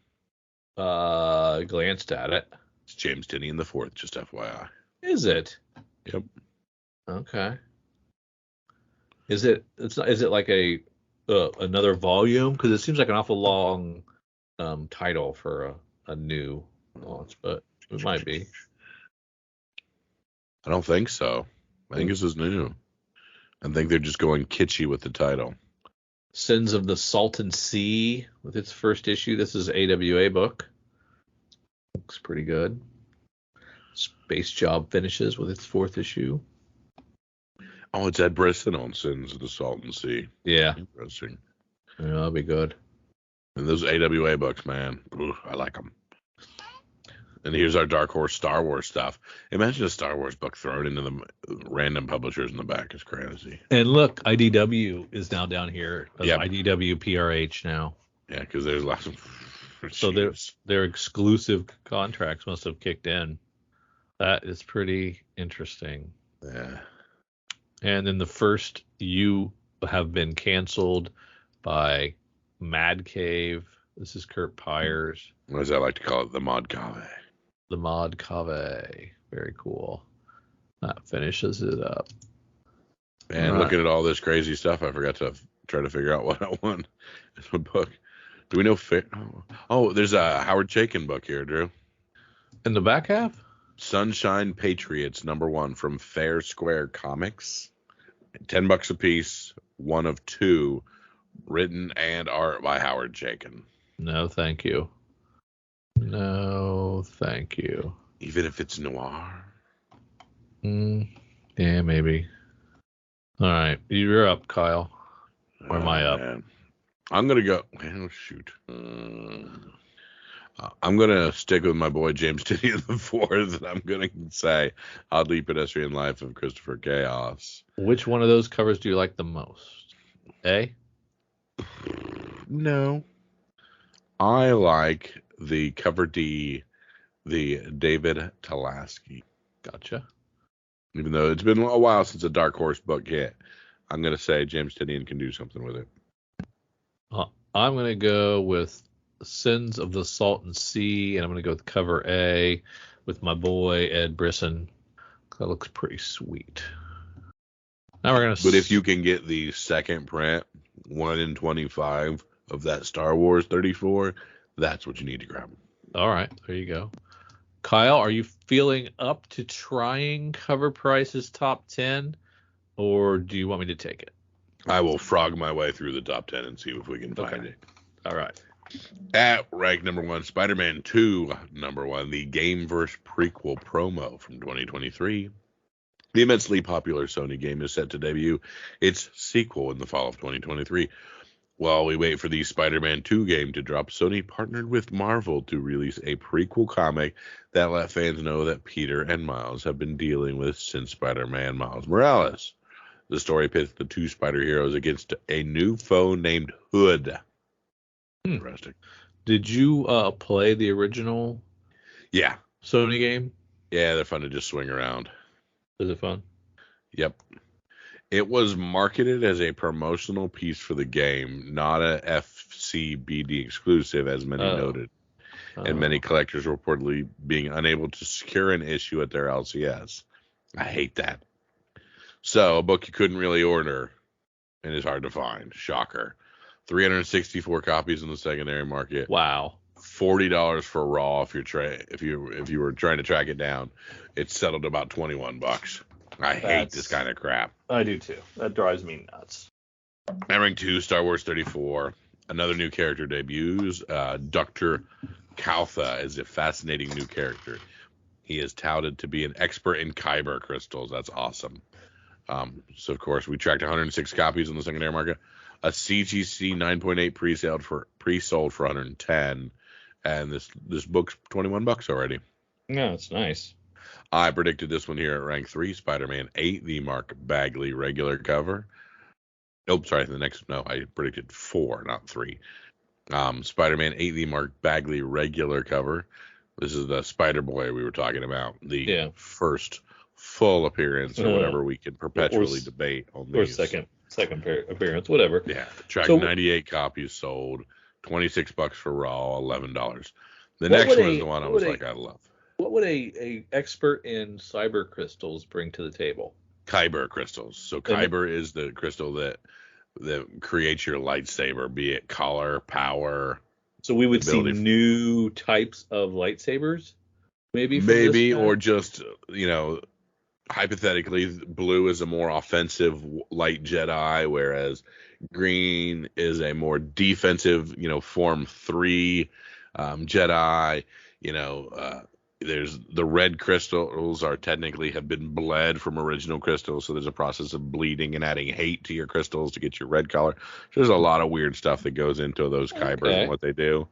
Glanced at it. It's James Tynion IV, just FYI. Is it? Yep. Okay. Is it? It's not. Is it like a another volume? Because it seems like an awful long title for a new launch, but it might be. I don't think so. I think this is new. I think they're just going kitschy with the title. Sins of the Salton Sea with its first issue. This is AWA book. Looks pretty good. Space Job finishes with its fourth issue. Oh, it's Ed Brisson on Sins of the Salton Sea. Yeah. Interesting. Yeah, that'll be good. And those AWA books, man, I like them. And here's our Dark Horse Star Wars stuff. Imagine a Star Wars book thrown into the random publishers in the back. It's crazy. And look, IDW is now down here. Yep. IDW PRH now. Yeah, because there's lots of... So their exclusive contracts must have kicked in. That is pretty interesting. Yeah. And then the first you have been canceled by Mad Cave. This is Kurt Pyers. What does I like to call it? The Mod Cave. The Mod Cave. Very cool. That finishes it up. And looking at all this crazy stuff, I forgot to try to figure out what I want in the book. Do we know? Oh, there's a Howard Chaykin book here, Drew. In the back half? Sunshine Patriots #1 from Fair Square Comics. $10 a piece, one of two, written and art by Howard Chaykin. No, thank you. No, thank you. Even if it's noir? Yeah, maybe. All right, you're up, Kyle. Or am I up? Man. I'm going to go... Oh, shoot. I'm going to stick with my boy James Tynion IV, and I'm going to say Oddly Pedestrian Life of Christopher Chaos. Which one of those covers do you like the most? A? No. I like the cover D, the David Talaski. Gotcha. Even though it's been a while since a Dark Horse book hit, I'm going to say James Tynion can do something with it. I'm going to go with Sins of the Salton Sea, and I'm going to go with cover A with my boy Ed Brisson. That looks pretty sweet. Now we're going to... But if you can get the second print, 1 in 25 of that Star Wars 34, that's what you need to grab. All right, there you go. Kyle, are you feeling up to trying Cover Price's top 10, or do you want me to take it? I will frog my way through the top 10 and see if we can find it. All right. At rank #1, Spider-Man 2 #1, the Gameverse prequel promo from 2023. The immensely popular Sony game is set to debut its sequel in the fall of 2023. While we wait for the Spider-Man 2 game to drop, Sony partnered with Marvel to release a prequel comic that let fans know that Peter and Miles have been dealing with since Spider-Man Miles Morales. The story pits the two Spider heroes against a new foe named Hood. Interesting. Did you play the original Sony game? Yeah, they're fun to just swing around. Is it fun? Yep. It was marketed as a promotional piece for the game, not a FCBD exclusive, as many noted. And many collectors reportedly being unable to secure an issue at their LCS. I hate that. So, a book you couldn't really order and is hard to find. Shocker. 364 copies in the secondary market. Wow. $40 for raw if you were trying to track it down. It's settled about $21. I hate this kind of crap. I do too. That drives me nuts. At rank 2, Star Wars 34. Another new character debuts. Dr. Kaltha is a fascinating new character. He is touted to be an expert in kyber crystals. That's awesome. So of course we tracked 106 copies on the secondary market. A CGC 9.8 pre-sold for 110, and this book's $21 already. Yeah, it's nice. I predicted this one here at rank 3, Spider-Man 8, the Mark Bagley regular cover. Oh, sorry, I predicted 4, not 3. Spider-Man 8, the Mark Bagley regular cover. This is the Spider-Boy we were talking about, the first full appearance or whatever we can perpetually debate on these. Or second appearance, whatever. Yeah, tracked 98 copies sold, $26 for raw, $11. The next one is the one I was like, I love. What would a expert in cyber crystals bring to the table? Kyber crystals. So kyber is the crystal that creates your lightsaber, be it color, power. So we would see new types of lightsabers, maybe, or just, hypothetically, blue is a more offensive light Jedi, whereas green is a more defensive, Form 3 Jedi. There's the red crystals have been bled from original crystals, so there's a process of bleeding and adding hate to your crystals to get your red color. There's a lot of weird stuff that goes into those kybers and what they do.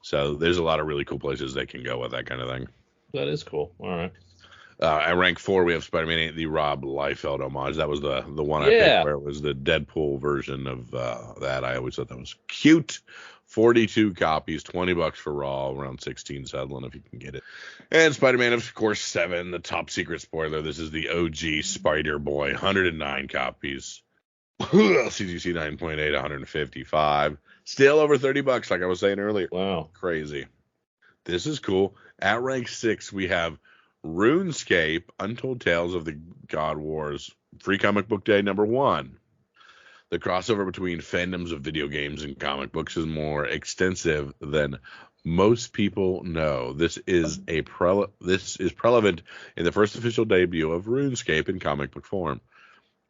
So there's a lot of really cool places they can go with that kind of thing. That is cool. All right. At rank 4, we have Spider-Man 8, the Rob Liefeld homage. That was the one I picked where it was the Deadpool version of that. I always thought that was cute. 42 copies, $20 for raw, around 16 settling if you can get it. And Spider-Man, of course, 7, the top secret spoiler. This is the OG Spider-Boy, 109 copies. CGC 9.8, 155. Still over $30, like I was saying earlier. Wow. Crazy. This is cool. At rank 6, we have RuneScape, Untold Tales of the God Wars, Free Comic Book Day #1. The crossover between fandoms of video games and comic books is more extensive than most people know. This is prevalent in the first official debut of RuneScape in comic book form.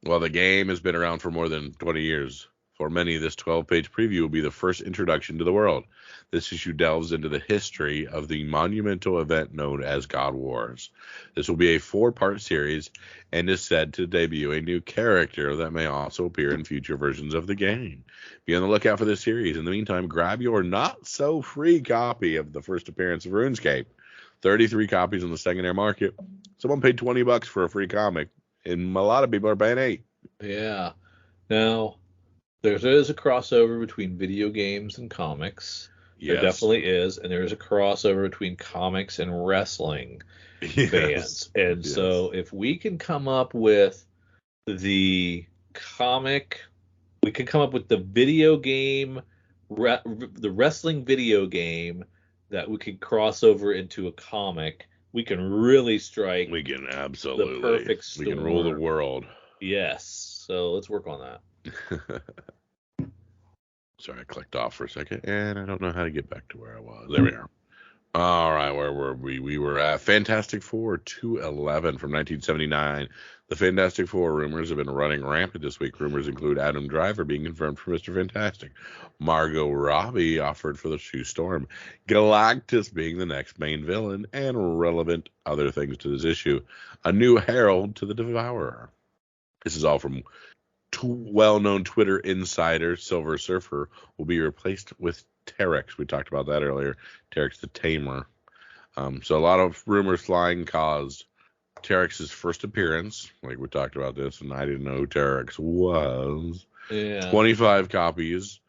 While the game has been around for more than 20 years, for many, this 12-page preview will be the first introduction to the world. This issue delves into the history of the monumental event known as God Wars. This will be a 4-part series and is said to debut a new character that may also appear in future versions of the game. Be on the lookout for this series. In the meantime, grab your not-so-free copy of the first appearance of RuneScape. 33 copies on the secondary market. Someone paid $20 for a free comic, and a lot of people are paying $8. Yeah. Now, there is a crossover between video games and comics. Yes. There definitely is. And there is a crossover between comics and wrestling fans. And so if we can come up with the comic, we can come up with the video game, the wrestling video game that we could cross over into a comic, we can really strike. We can absolutely. The perfect storm. We can rule the world. Yes. So let's work on that. Sorry, I clicked off for a second, and I don't know how to get back to where I was. There we are. All right, where were we? We were at Fantastic Four 211 from 1979. The Fantastic Four rumors have been running rampant this week. Rumors include Adam Driver being confirmed for Mr. Fantastic, Margot Robbie offered for the Sue Storm, Galactus being the next main villain, and relevant other things to this issue. A new herald to the Devourer. This is all from well-known Twitter insider Silver Surfer will be replaced with Terex. We talked about that earlier. Terex the Tamer. So a lot of rumors flying caused Terex's first appearance. Like we talked about this, and I didn't know who Terex was. Yeah. 25 copies,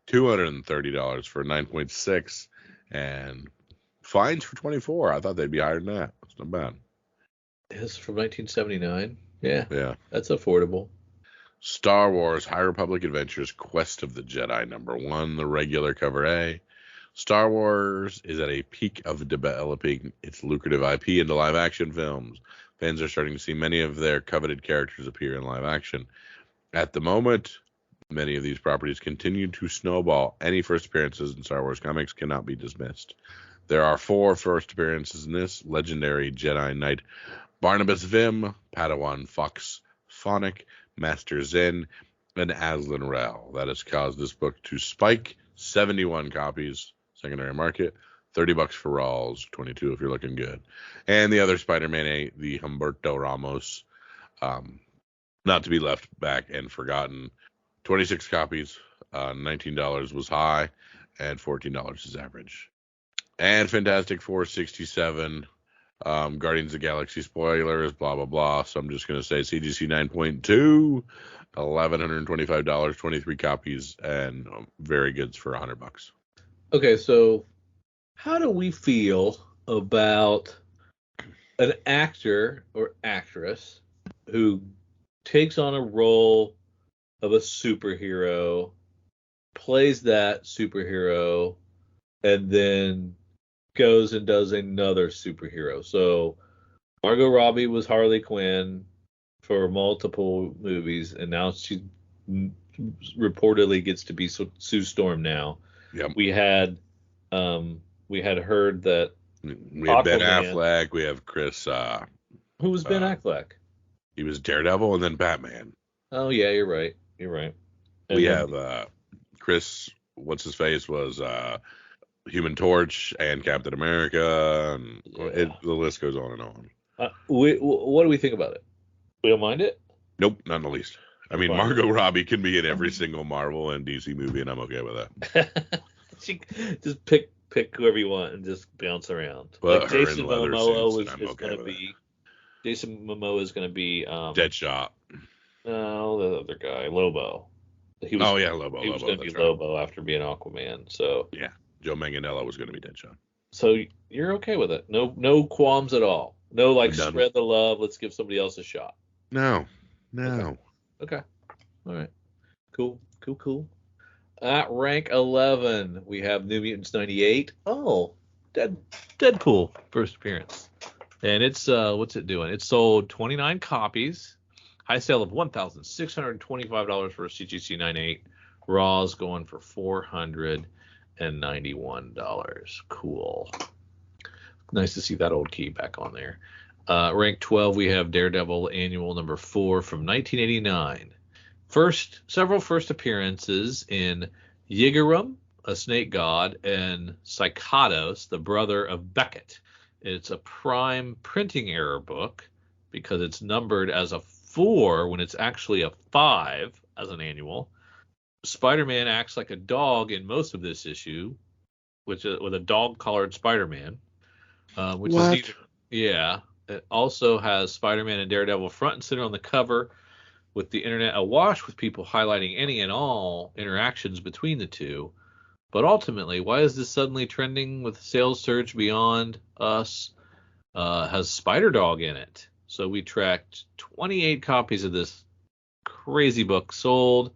$230 for 9.6, and fines for 24. I thought they'd be higher than that. It's not bad. It's from 1979. Yeah. Yeah. That's affordable. Star Wars High Republic Adventures Quest of the Jedi #1, the regular cover A. Star Wars is at a peak of developing its lucrative IP into live action films. Fans are starting to see many of their coveted characters appear in live action. At the moment, many of these properties continue to snowball. Any first appearances in Star Wars comics cannot be dismissed. There are 4 first appearances in this: legendary Jedi Knight Barnabas Vim, Padawan Fox Phonic, Master Zen, and Aslan Rel. That has caused this book to spike 71 copies, secondary market, $30 for Rawls, 22 if you're looking good. And the other Spider-Man 8, the Humberto Ramos, not to be left back and forgotten. 26 copies, $19 was high, and $14 is average. And Fantastic Four 67, Guardians of the Galaxy spoilers, blah, blah, blah. So I'm just going to say CGC 9.2, $1,125, 23 copies, and very goods for $100. Okay, so how do we feel about an actor or actress who takes on a role of a superhero, plays that superhero, and then goes and does another superhero? So Margot Robbie was Harley Quinn for multiple movies, and now she reportedly gets to be Sue Storm now. Yep. We had heard that we have Ben Aquaman. Affleck. We have Chris. Who was Ben Affleck? He was Daredevil and then Batman. Oh yeah, you're right. And we then, have Chris. What's his face was Human Torch and Captain America, and the list goes on and on. What do we think about it? We don't mind it? Nope, not in the least. I mean, Margot Robbie can be in every single Marvel and DC movie, and I'm okay with that. She just pick whoever you want and just bounce around. But like her Jason in leather Momoa suits, is okay going to be. Jason Momoa is going to be Deadshot. No, the other guy, Lobo. Lobo. He was going to be Lobo after being Aquaman. So yeah, Joe Manganiello was going to be Deadshot. So you're okay with it? No qualms at all. No, spread the love. Let's give somebody else a shot. No. Okay. All right. Cool. At rank 11, we have New Mutants 98. Oh, Deadpool first appearance. And it's what's it doing? It sold 29 copies. High sale of $1,625 for a CGC 98. Raw's going for $491. Cool. Nice to see that old key back on there. Rank 12, we have Daredevil Annual number 4 from 1989. Several first appearances in Yiggurum, a snake god, and Psychotos, the brother of Beckett. It's a prime printing error book because it's numbered as a 4 when it's actually a 5 as an annual. Spider-Man acts like a dog in most of this issue, with a dog-collared Spider-Man. Yeah. It also has Spider-Man and Daredevil front and center on the cover, with the internet awash with people highlighting any and all interactions between the two. But ultimately, why is this suddenly trending with sales surge beyond us? Has Spider-Dog in it. So we tracked 28 copies of this crazy book sold,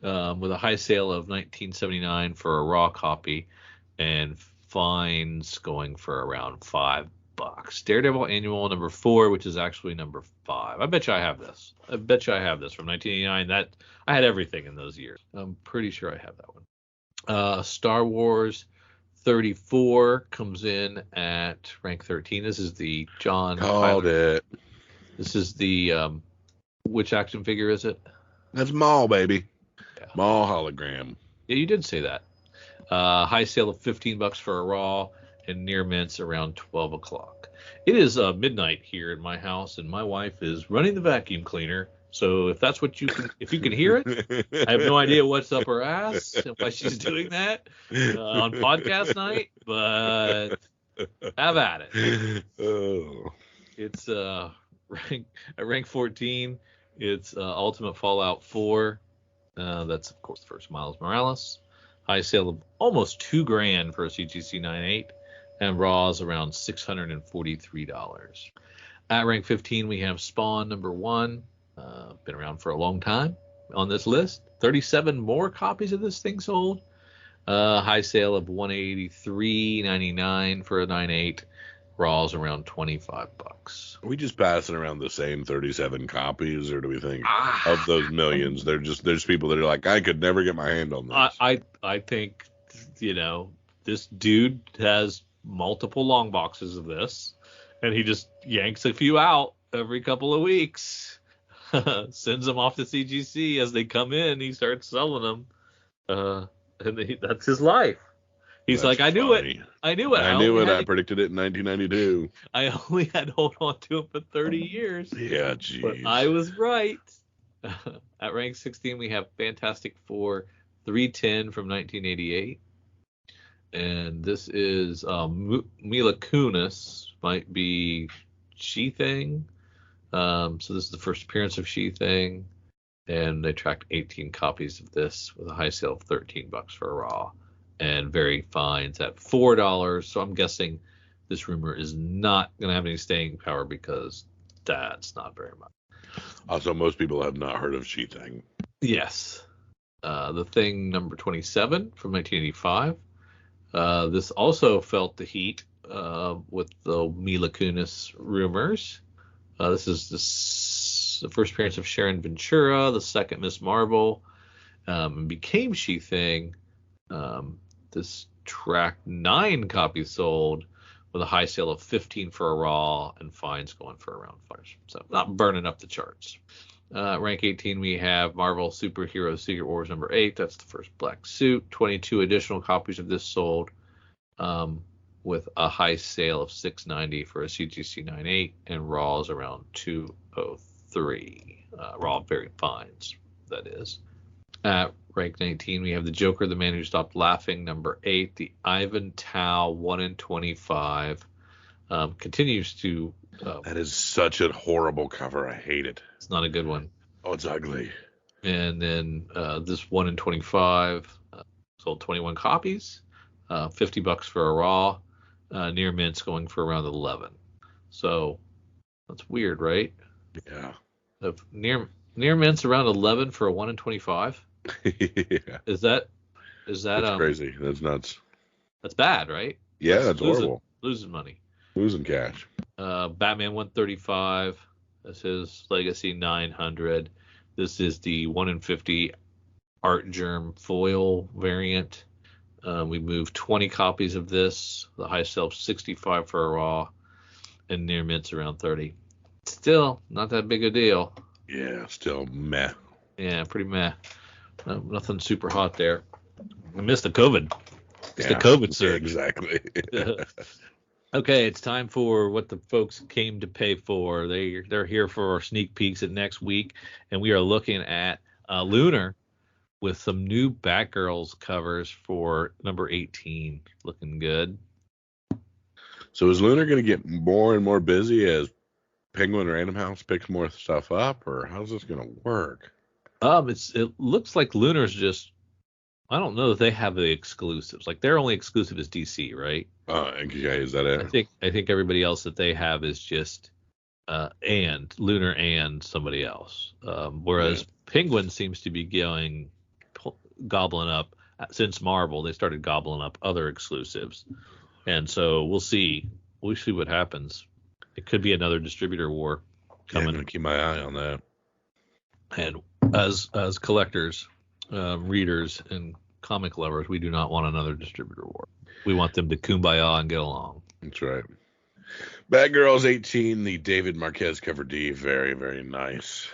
with a high sale of $19.79 for a raw copy, and fines going for around $5. Daredevil Annual number 4, which is actually number 5. I bet you I have this. from 1989. That I had everything in those years. I'm pretty sure I have that one. Star Wars 34 comes in at rank 13. This is the John. Called it. This is the which action figure is it? That's Maul, baby. Yeah. Maul hologram. Yeah, you did say that. High sale of $15 for a raw, and near mints around 12 o'clock. It is midnight here in my house, and my wife is running the vacuum cleaner. So if that's what if you can hear it, I have no idea what's up her ass and why she's doing that on podcast night, but have at it. Oh. It's rank 14. It's Ultimate Fallout 4. That's of course the first Miles Morales. High sale of almost $2,000 for a CGC 98, and Raw's around $643. At rank 15, we have Spawn number 1. Been around for a long time on this list. 37 more copies of this thing sold. High sale of $183.99 for a 9.8. Raw's around $25. Are we just passing around the same 37 copies, or do we think of those millions, there's people that are like, I could never get my hand on this? I think, this dude has multiple long boxes of this, and he just yanks a few out every couple of weeks, sends them off to CGC as they come in. He starts selling them, and that's his life. He's That's like, I knew funny. it. I knew it. I knew it. I predicted it in 1992. I only had to hold on to him for 30 years. Yeah, But jeez. I was right. At rank 16, we have Fantastic Four 310 from 1988. And this is Mila Kunis, might be She-Thing. So this is the first appearance of She-Thing. And they tracked 18 copies of this with a high sale of $13 for a raw. And very fines at $4. So I'm guessing this rumor is not going to have any staying power because that's not very much. Also, most people have not heard of She-Thing. Yes. The Thing number 27 from 1985. This also felt the heat with the Mila Kunis rumors. This is the first appearance of Sharon Ventura, the second Miss Marvel, and became She-Thing. This tracked 9 copies sold with a high sale of 15 for a raw and fines going for around 5. So not burning up the charts. Rank 18, we have Marvel Superhero Secret Wars number 8. That's the first black suit. 22 additional copies of this sold with a high sale of $6.90 for a CGC 9.8 and raws around $2.03. Raw variant fines, that is. At rank 19, we have the Joker, the Man Who Stopped Laughing, number 8. The Ivan Tao 1 in 25 continues to. That is such a horrible cover. I hate it. It's not a good one. Oh, it's ugly. And then this 1 in 25 sold 21 copies, $50 for a raw. Near mints going for around 11. So that's weird, right? Yeah. Of near mints around 11 for a 1 in 25. Yeah. Is that That's crazy. That's nuts. That's bad, right? Yeah, that's horrible. Losing money. Losing cash. Batman 135. This is Legacy 900. This is the 1 in 50 Art Germ foil variant. We moved 20 copies of this. The high sale 65 for a raw, and near mints around 30. Still not that big a deal. Yeah, still meh. Yeah, pretty meh. Nothing super hot there. I missed the COVID. It's the COVID surge. Exactly. Okay, it's time for what the folks came to pay for. They're here for our sneak peeks at next week, and we are looking at Lunar with some new Batgirls covers for number 18. Looking good. So is Lunar going to get more and more busy as Penguin Random House picks more stuff up, or how's this going to work? It looks like Lunar's just, I don't know that they have the exclusives. Like their only exclusive is DC, right? Okay, is that it? I think everybody else that they have is just and Lunar and somebody else. Whereas Penguin seems to be gobbling up since Marvel. They started gobbling up other exclusives, and so we'll see. We'll see what happens. It could be another distributor war coming. I'm gonna keep my eye on that. And as collectors, readers, and comic lovers, we do not want another distributor war. We want them to kumbaya and get along. That's right. Batgirls 18, the David Marquez cover D. Very, very nice.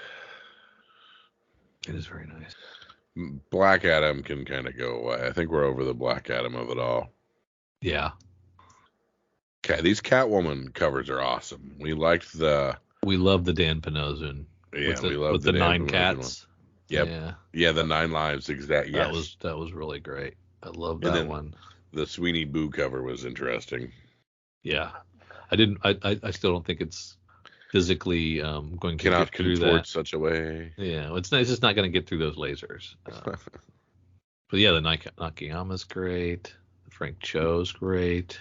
It is very nice. Black Adam can kind of go away. I think we're over the Black Adam of it all. Yeah. Okay, these Catwoman covers are awesome. We love the Dan Panozan. Yeah, we love the 9 cats. Yep. Yeah, the 9 lives. Exactly. Yes. That was really great. I love that one. The Sweeney Boo cover was interesting. Yeah. I still don't think it's physically going to cannot get through contort that. Such a way. Yeah, it's just not going to get through those lasers. But yeah, the Nakayama's great. Frank Cho's great.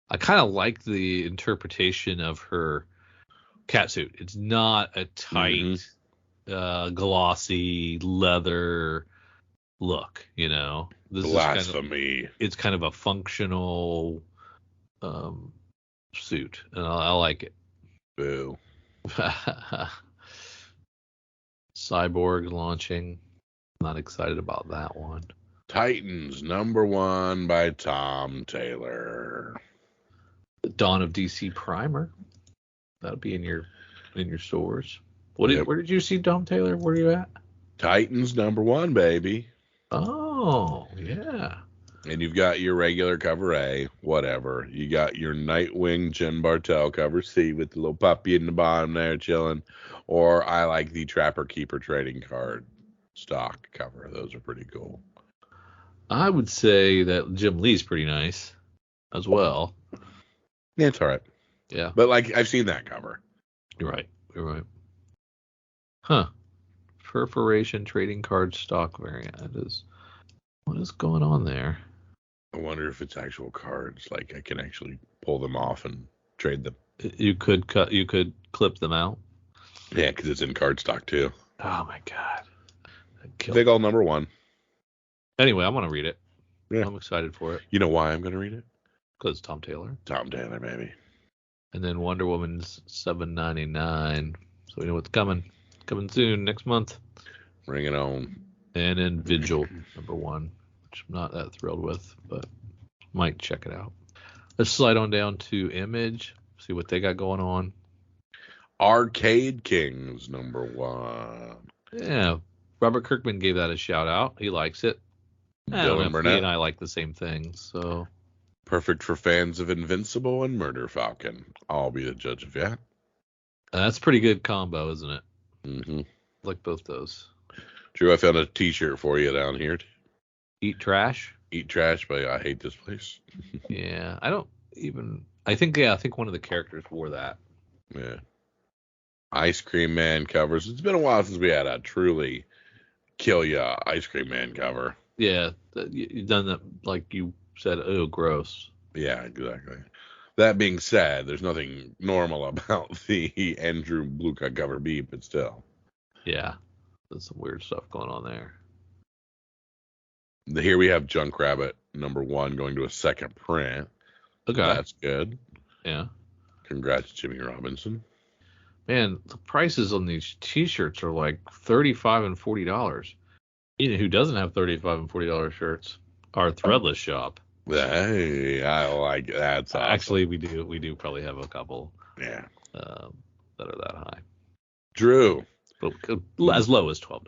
I kind of like the interpretation of her catsuit. It's not a tight, glossy leather look. You know, this Blasphemy. It's kind of a functional suit, and I like it. Boo. Cyborg launching. Not excited about that one. Titans #1 by Tom Taylor. The Dawn of DC primer. That'll be in your stores. Where did you see Tom Taylor? Where are you at? Titans #1, baby. Oh, yeah. And you've got your regular cover A, whatever. You got your Nightwing Jen Bartel cover C with the little puppy in the bottom there chilling. Or I like the Trapper Keeper trading card stock cover. Those are pretty cool. I would say that Jim Lee's pretty nice as well. Yeah, it's all right. Yeah. But like I've seen that cover. You're right. Huh. Perforation trading card stock variant. What is going on there? I wonder if it's actual cards. Like I can actually pull them off and trade them. You could clip them out. Yeah, because it's in card stock too. Oh my god. Big old number 1. Anyway, I'm gonna read it. Yeah. I'm excited for it. You know why I'm gonna read it? Because Tom Taylor. Tom Taylor, maybe. And then Wonder Woman's $7.99. So we know what's coming. Coming soon, next month. Bring it on. And then Vigil, number 1, which I'm not that thrilled with, but might check it out. Let's slide on down to Image, see what they got going on. Arcade Kings, number 1. Yeah, Robert Kirkman gave that a shout out. He likes it. I don't know if Burnett. he and I like the same things, so. Perfect for fans of Invincible and Murder Falcon. I'll be the judge of that. That's a pretty good combo, isn't it? Mm-hmm. Like both those. Drew, I found a t-shirt for you down here. Eat Trash? Eat Trash by I Hate This Place. Yeah, I think one of the characters wore that. Yeah. Ice Cream Man covers. It's been a while since we had a truly kill ya Ice Cream Man cover. Yeah, you done that like you said. Oh, gross. Yeah, exactly. That being said, there's nothing normal about the Andrew Blue Cut cover B, but still. Yeah, there's some weird stuff going on there. Here we have Junk Rabbit number 1 going to a second print. Okay. That's good. Yeah. Congrats, Jimmy Robinson. Man, the prices on these T-shirts are like $35 and $40. You know who doesn't have $35 and $40 shirts? Our Threadless shop. Hey, I like that. That's awesome. Actually, we do probably have a couple. Yeah. That are that high. Drew. But as low as $12.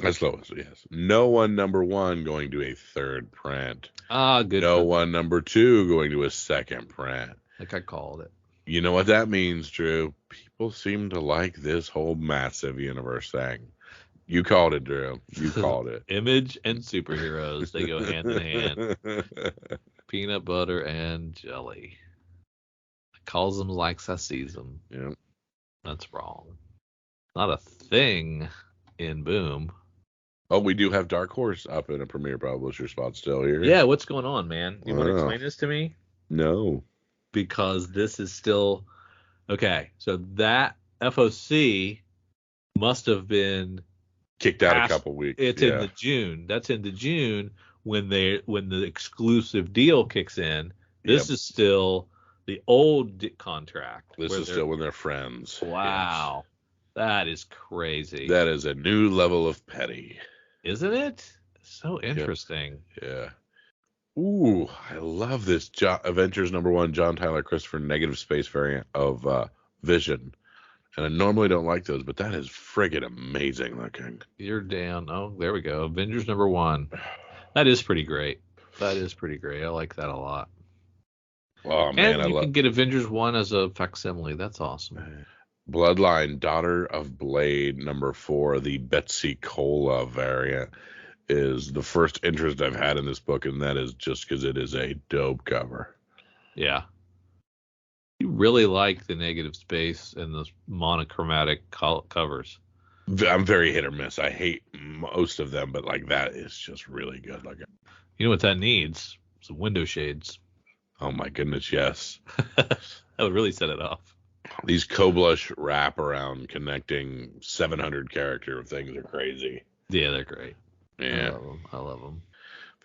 As low as, yes. No One number 1 going to a third print. Ah, good. No One number 2 going to a second print. Like I called it. You know what that means, Drew? People seem to like this whole massive universe thing. You called it, Drew. You called it. Image and superheroes. They go hand in hand. Peanut butter and jelly. Calls them like I sees them. Yeah. That's wrong. Not a thing in Boom. Oh, we do have Dark Horse up in a Premier Publisher spot still here. Yeah, what's going on, man? You want to Wow. explain this to me? No. Because this is still... Okay, so that FOC must have been... Kicked out a couple weeks. It's in the June. That's in the June when the exclusive deal kicks in. This is still the old contract. This is still when they're friends. Wow. Yes. That is crazy. That is a new level of petty. Isn't it? So interesting. Yeah. Ooh, I love this Avengers number 1 John Tyler Christopher negative space variant of Vision. And I normally don't like those, but that is friggin' amazing looking. You're down. Oh, there we go. Avengers number 1. That is pretty great. I like that a lot. Oh, man. And you can get Avengers 1 as a facsimile. That's awesome. Bloodline, Daughter of Blade, number 4, the Betsy Cola variant, is the first interest I've had in this book, and that is just because it is a dope cover. Yeah. You really like the negative space and the monochromatic covers. I'm very hit or miss. I hate most of them, but like that is just really good looking. You know what that needs? Some window shades. Oh my goodness, yes. That would really set it off. These Koblush wraparound connecting 700 character things are crazy. Yeah, they're great. Yeah. I love them.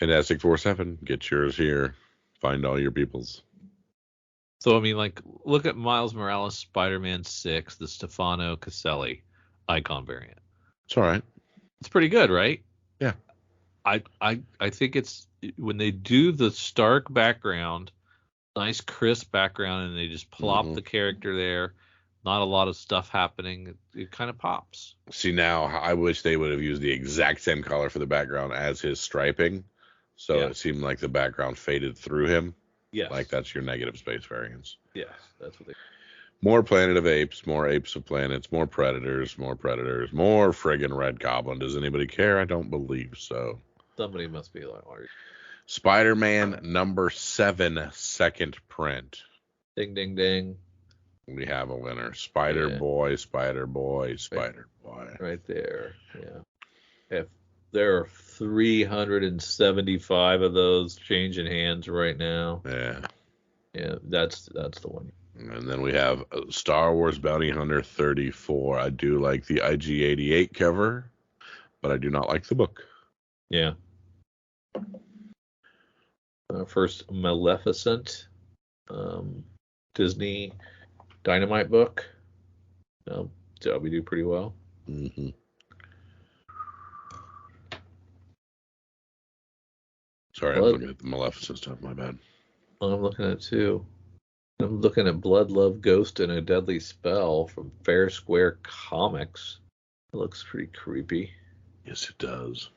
Fantastic 4-7. Get yours here. Find all your peoples. So, I mean, like, look at Miles Morales Spider-Man 6, the Stefano Caselli icon variant. It's all right. It's pretty good, right? Yeah. I think it's when they do the stark background, nice crisp background, and they just plop the character there, not a lot of stuff happening, it kind of pops. See, now I wish they would have used the exact same color for the background as his striping, So Yeah. it seemed like the background faded through him. Yes. Like that's your negative space variance. Yes, that's what they. More Planet of Apes, more Apes of Planets, more Predators, more friggin' Red Goblin. Does anybody care? I don't believe so. Somebody must be like, Spider-Man number 7, second print. ding, ding, ding. We have a winner. Spider-Boy, Spider-Boy, Spider-Boy. Right there. Yeah. If there are 375 of those changing hands right now. Yeah. Yeah, that's the one. And then we have Star Wars Bounty Hunter 34. I do like the IG-88 cover, but I do not like the book. Yeah. First, Maleficent, Disney Dynamite book. So we do pretty well. Mm-hmm. Sorry, I'm looking at the Maleficent stuff. My bad. I'm looking at it too. I'm looking at Blood, Love, Ghost, and a Deadly Spell from Fair Square Comics. It looks pretty creepy. Yes, it does.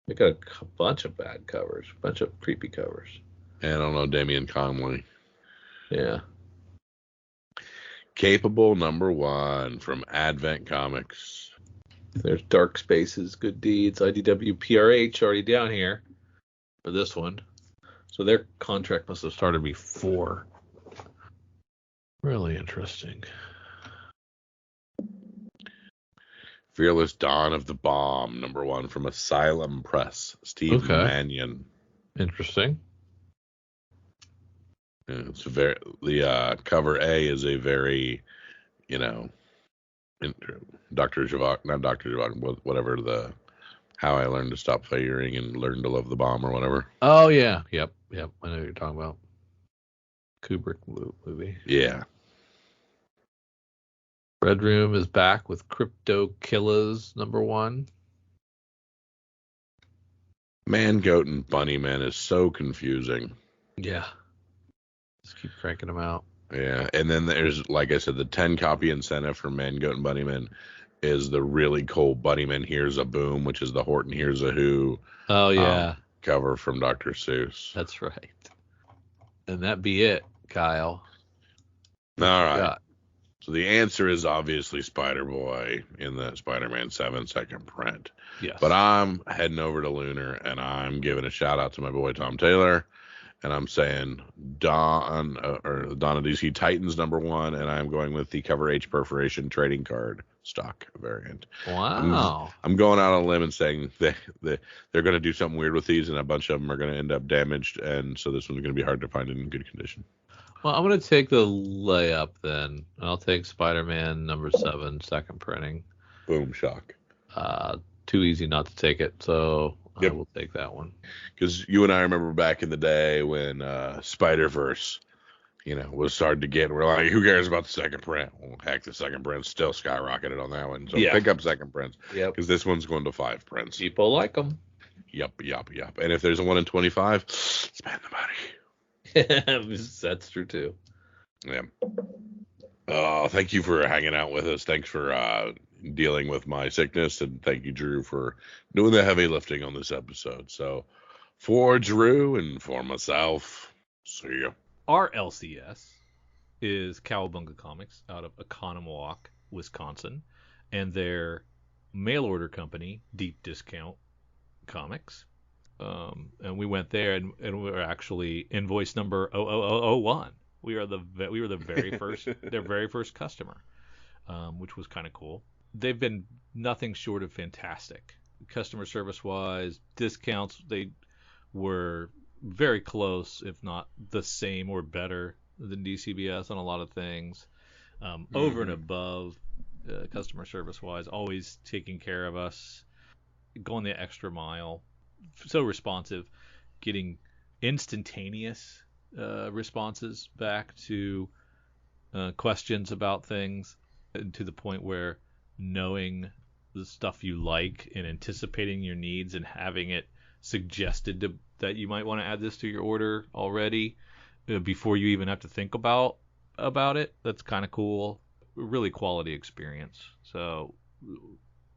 They got a bunch of bad covers, a bunch of creepy covers. And I don't know, Damian Conley. Yeah. Capable number 1 from Advent Comics. There's Dark Spaces, Good Deeds, IDW, PRH already down here for this one. So their contract must have started before. Really interesting. Fearless Dawn of the Bomb, number 1 from Asylum Press. Steve Mannion. Interesting. Yeah, it's the cover A is a very, Dr. Javak, not Dr. Javak, whatever How I Learned to Stop Firing and Learn to Love the Bomb or whatever. Oh yeah, yep. I know what you're talking about. Kubrick movie. Yeah. Red Room is back with Crypto Killers number 1. Man, Goat, and Bunnyman is so confusing. Yeah. Just keep cranking them out. Yeah, and then there's, like I said, the 10 copy incentive for Man, Goat, and Bunnyman is the really cool Bunnyman Here's a Boom, which is the Horton Here's a Who. Oh yeah. Cover from Dr. Seuss. That's right. And that be it, Kyle. All right. So the answer is obviously Spider-Boy in the Spider-Man 7 second print. Yes. But I'm heading over to Lunar, and I'm giving a shout-out to my boy Tom Taylor, and I'm saying Dawn of DC Titans number 1, and I'm going with the Cover H Perforation trading card stock variant. Wow. I'm going out on a limb and saying they're going to do something weird with these, and a bunch of them are going to end up damaged, and so this one's going to be hard to find in good condition. Well, I'm going to take the layup then. I'll take Spider-Man number 7, second printing. Boom, shock. Too easy not to take it, so yep. I will take that one. Because you and I remember back in the day when Spider-Verse, was starting to get, we're like, who cares about the second print? Well, heck, the second print still skyrocketed on that one. So pick up second prints. Yep. Because this one's going to 5 prints. People like them. Yup. And if there's a 1 in 25, spend the money. That's true too. Yeah. Oh, thank you for hanging out with us. Thanks for dealing with my sickness, and thank you, Drew, for doing the heavy lifting on this episode. So, for Drew and for myself, see ya. Our LCS is Cowabunga Comics out of Oconomowoc, Wisconsin, and their mail order company, Deep Discount Comics. And we went there, and we were actually invoice number 00001. We were the very first their very first customer, which was kind of cool. They've been nothing short of fantastic, customer service wise. Discounts, they were very close, if not the same or better than DCBS on a lot of things. Over and above, customer service wise, always taking care of us, going the extra mile. So responsive, getting instantaneous responses back to questions about things, to the point where knowing the stuff you like and anticipating your needs and having it suggested that you might want to add this to your order already before you even have to think about it. That's kind of cool. Really quality experience. So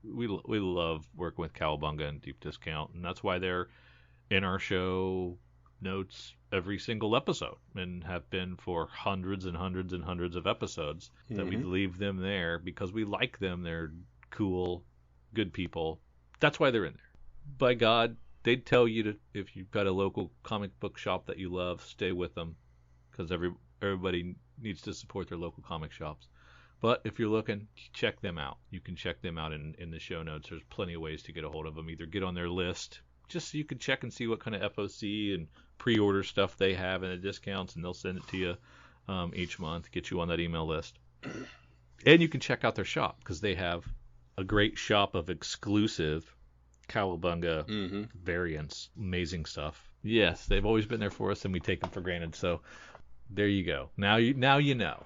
we love working with Cowabunga and Deep Discount, and that's why they're in our show notes every single episode and have been for hundreds and hundreds and hundreds of episodes, that we leave them there because we like them. They're cool, good people. That's why they're in there. By God, they'd tell you to, if you've got a local comic book shop that you love, stay with them, because everybody needs to support their local comic shops. But if you're looking, check them out. You can check them out in the show notes. There's plenty of ways to get a hold of them. Either get on their list, just so you can check and see what kind of FOC and pre-order stuff they have and the discounts, and they'll send it to you each month, get you on that email list. And you can check out their shop, because they have a great shop of exclusive Cowabunga variants. Amazing stuff. Yes, they've always been there for us, and we take them for granted. So there you go. Now you know.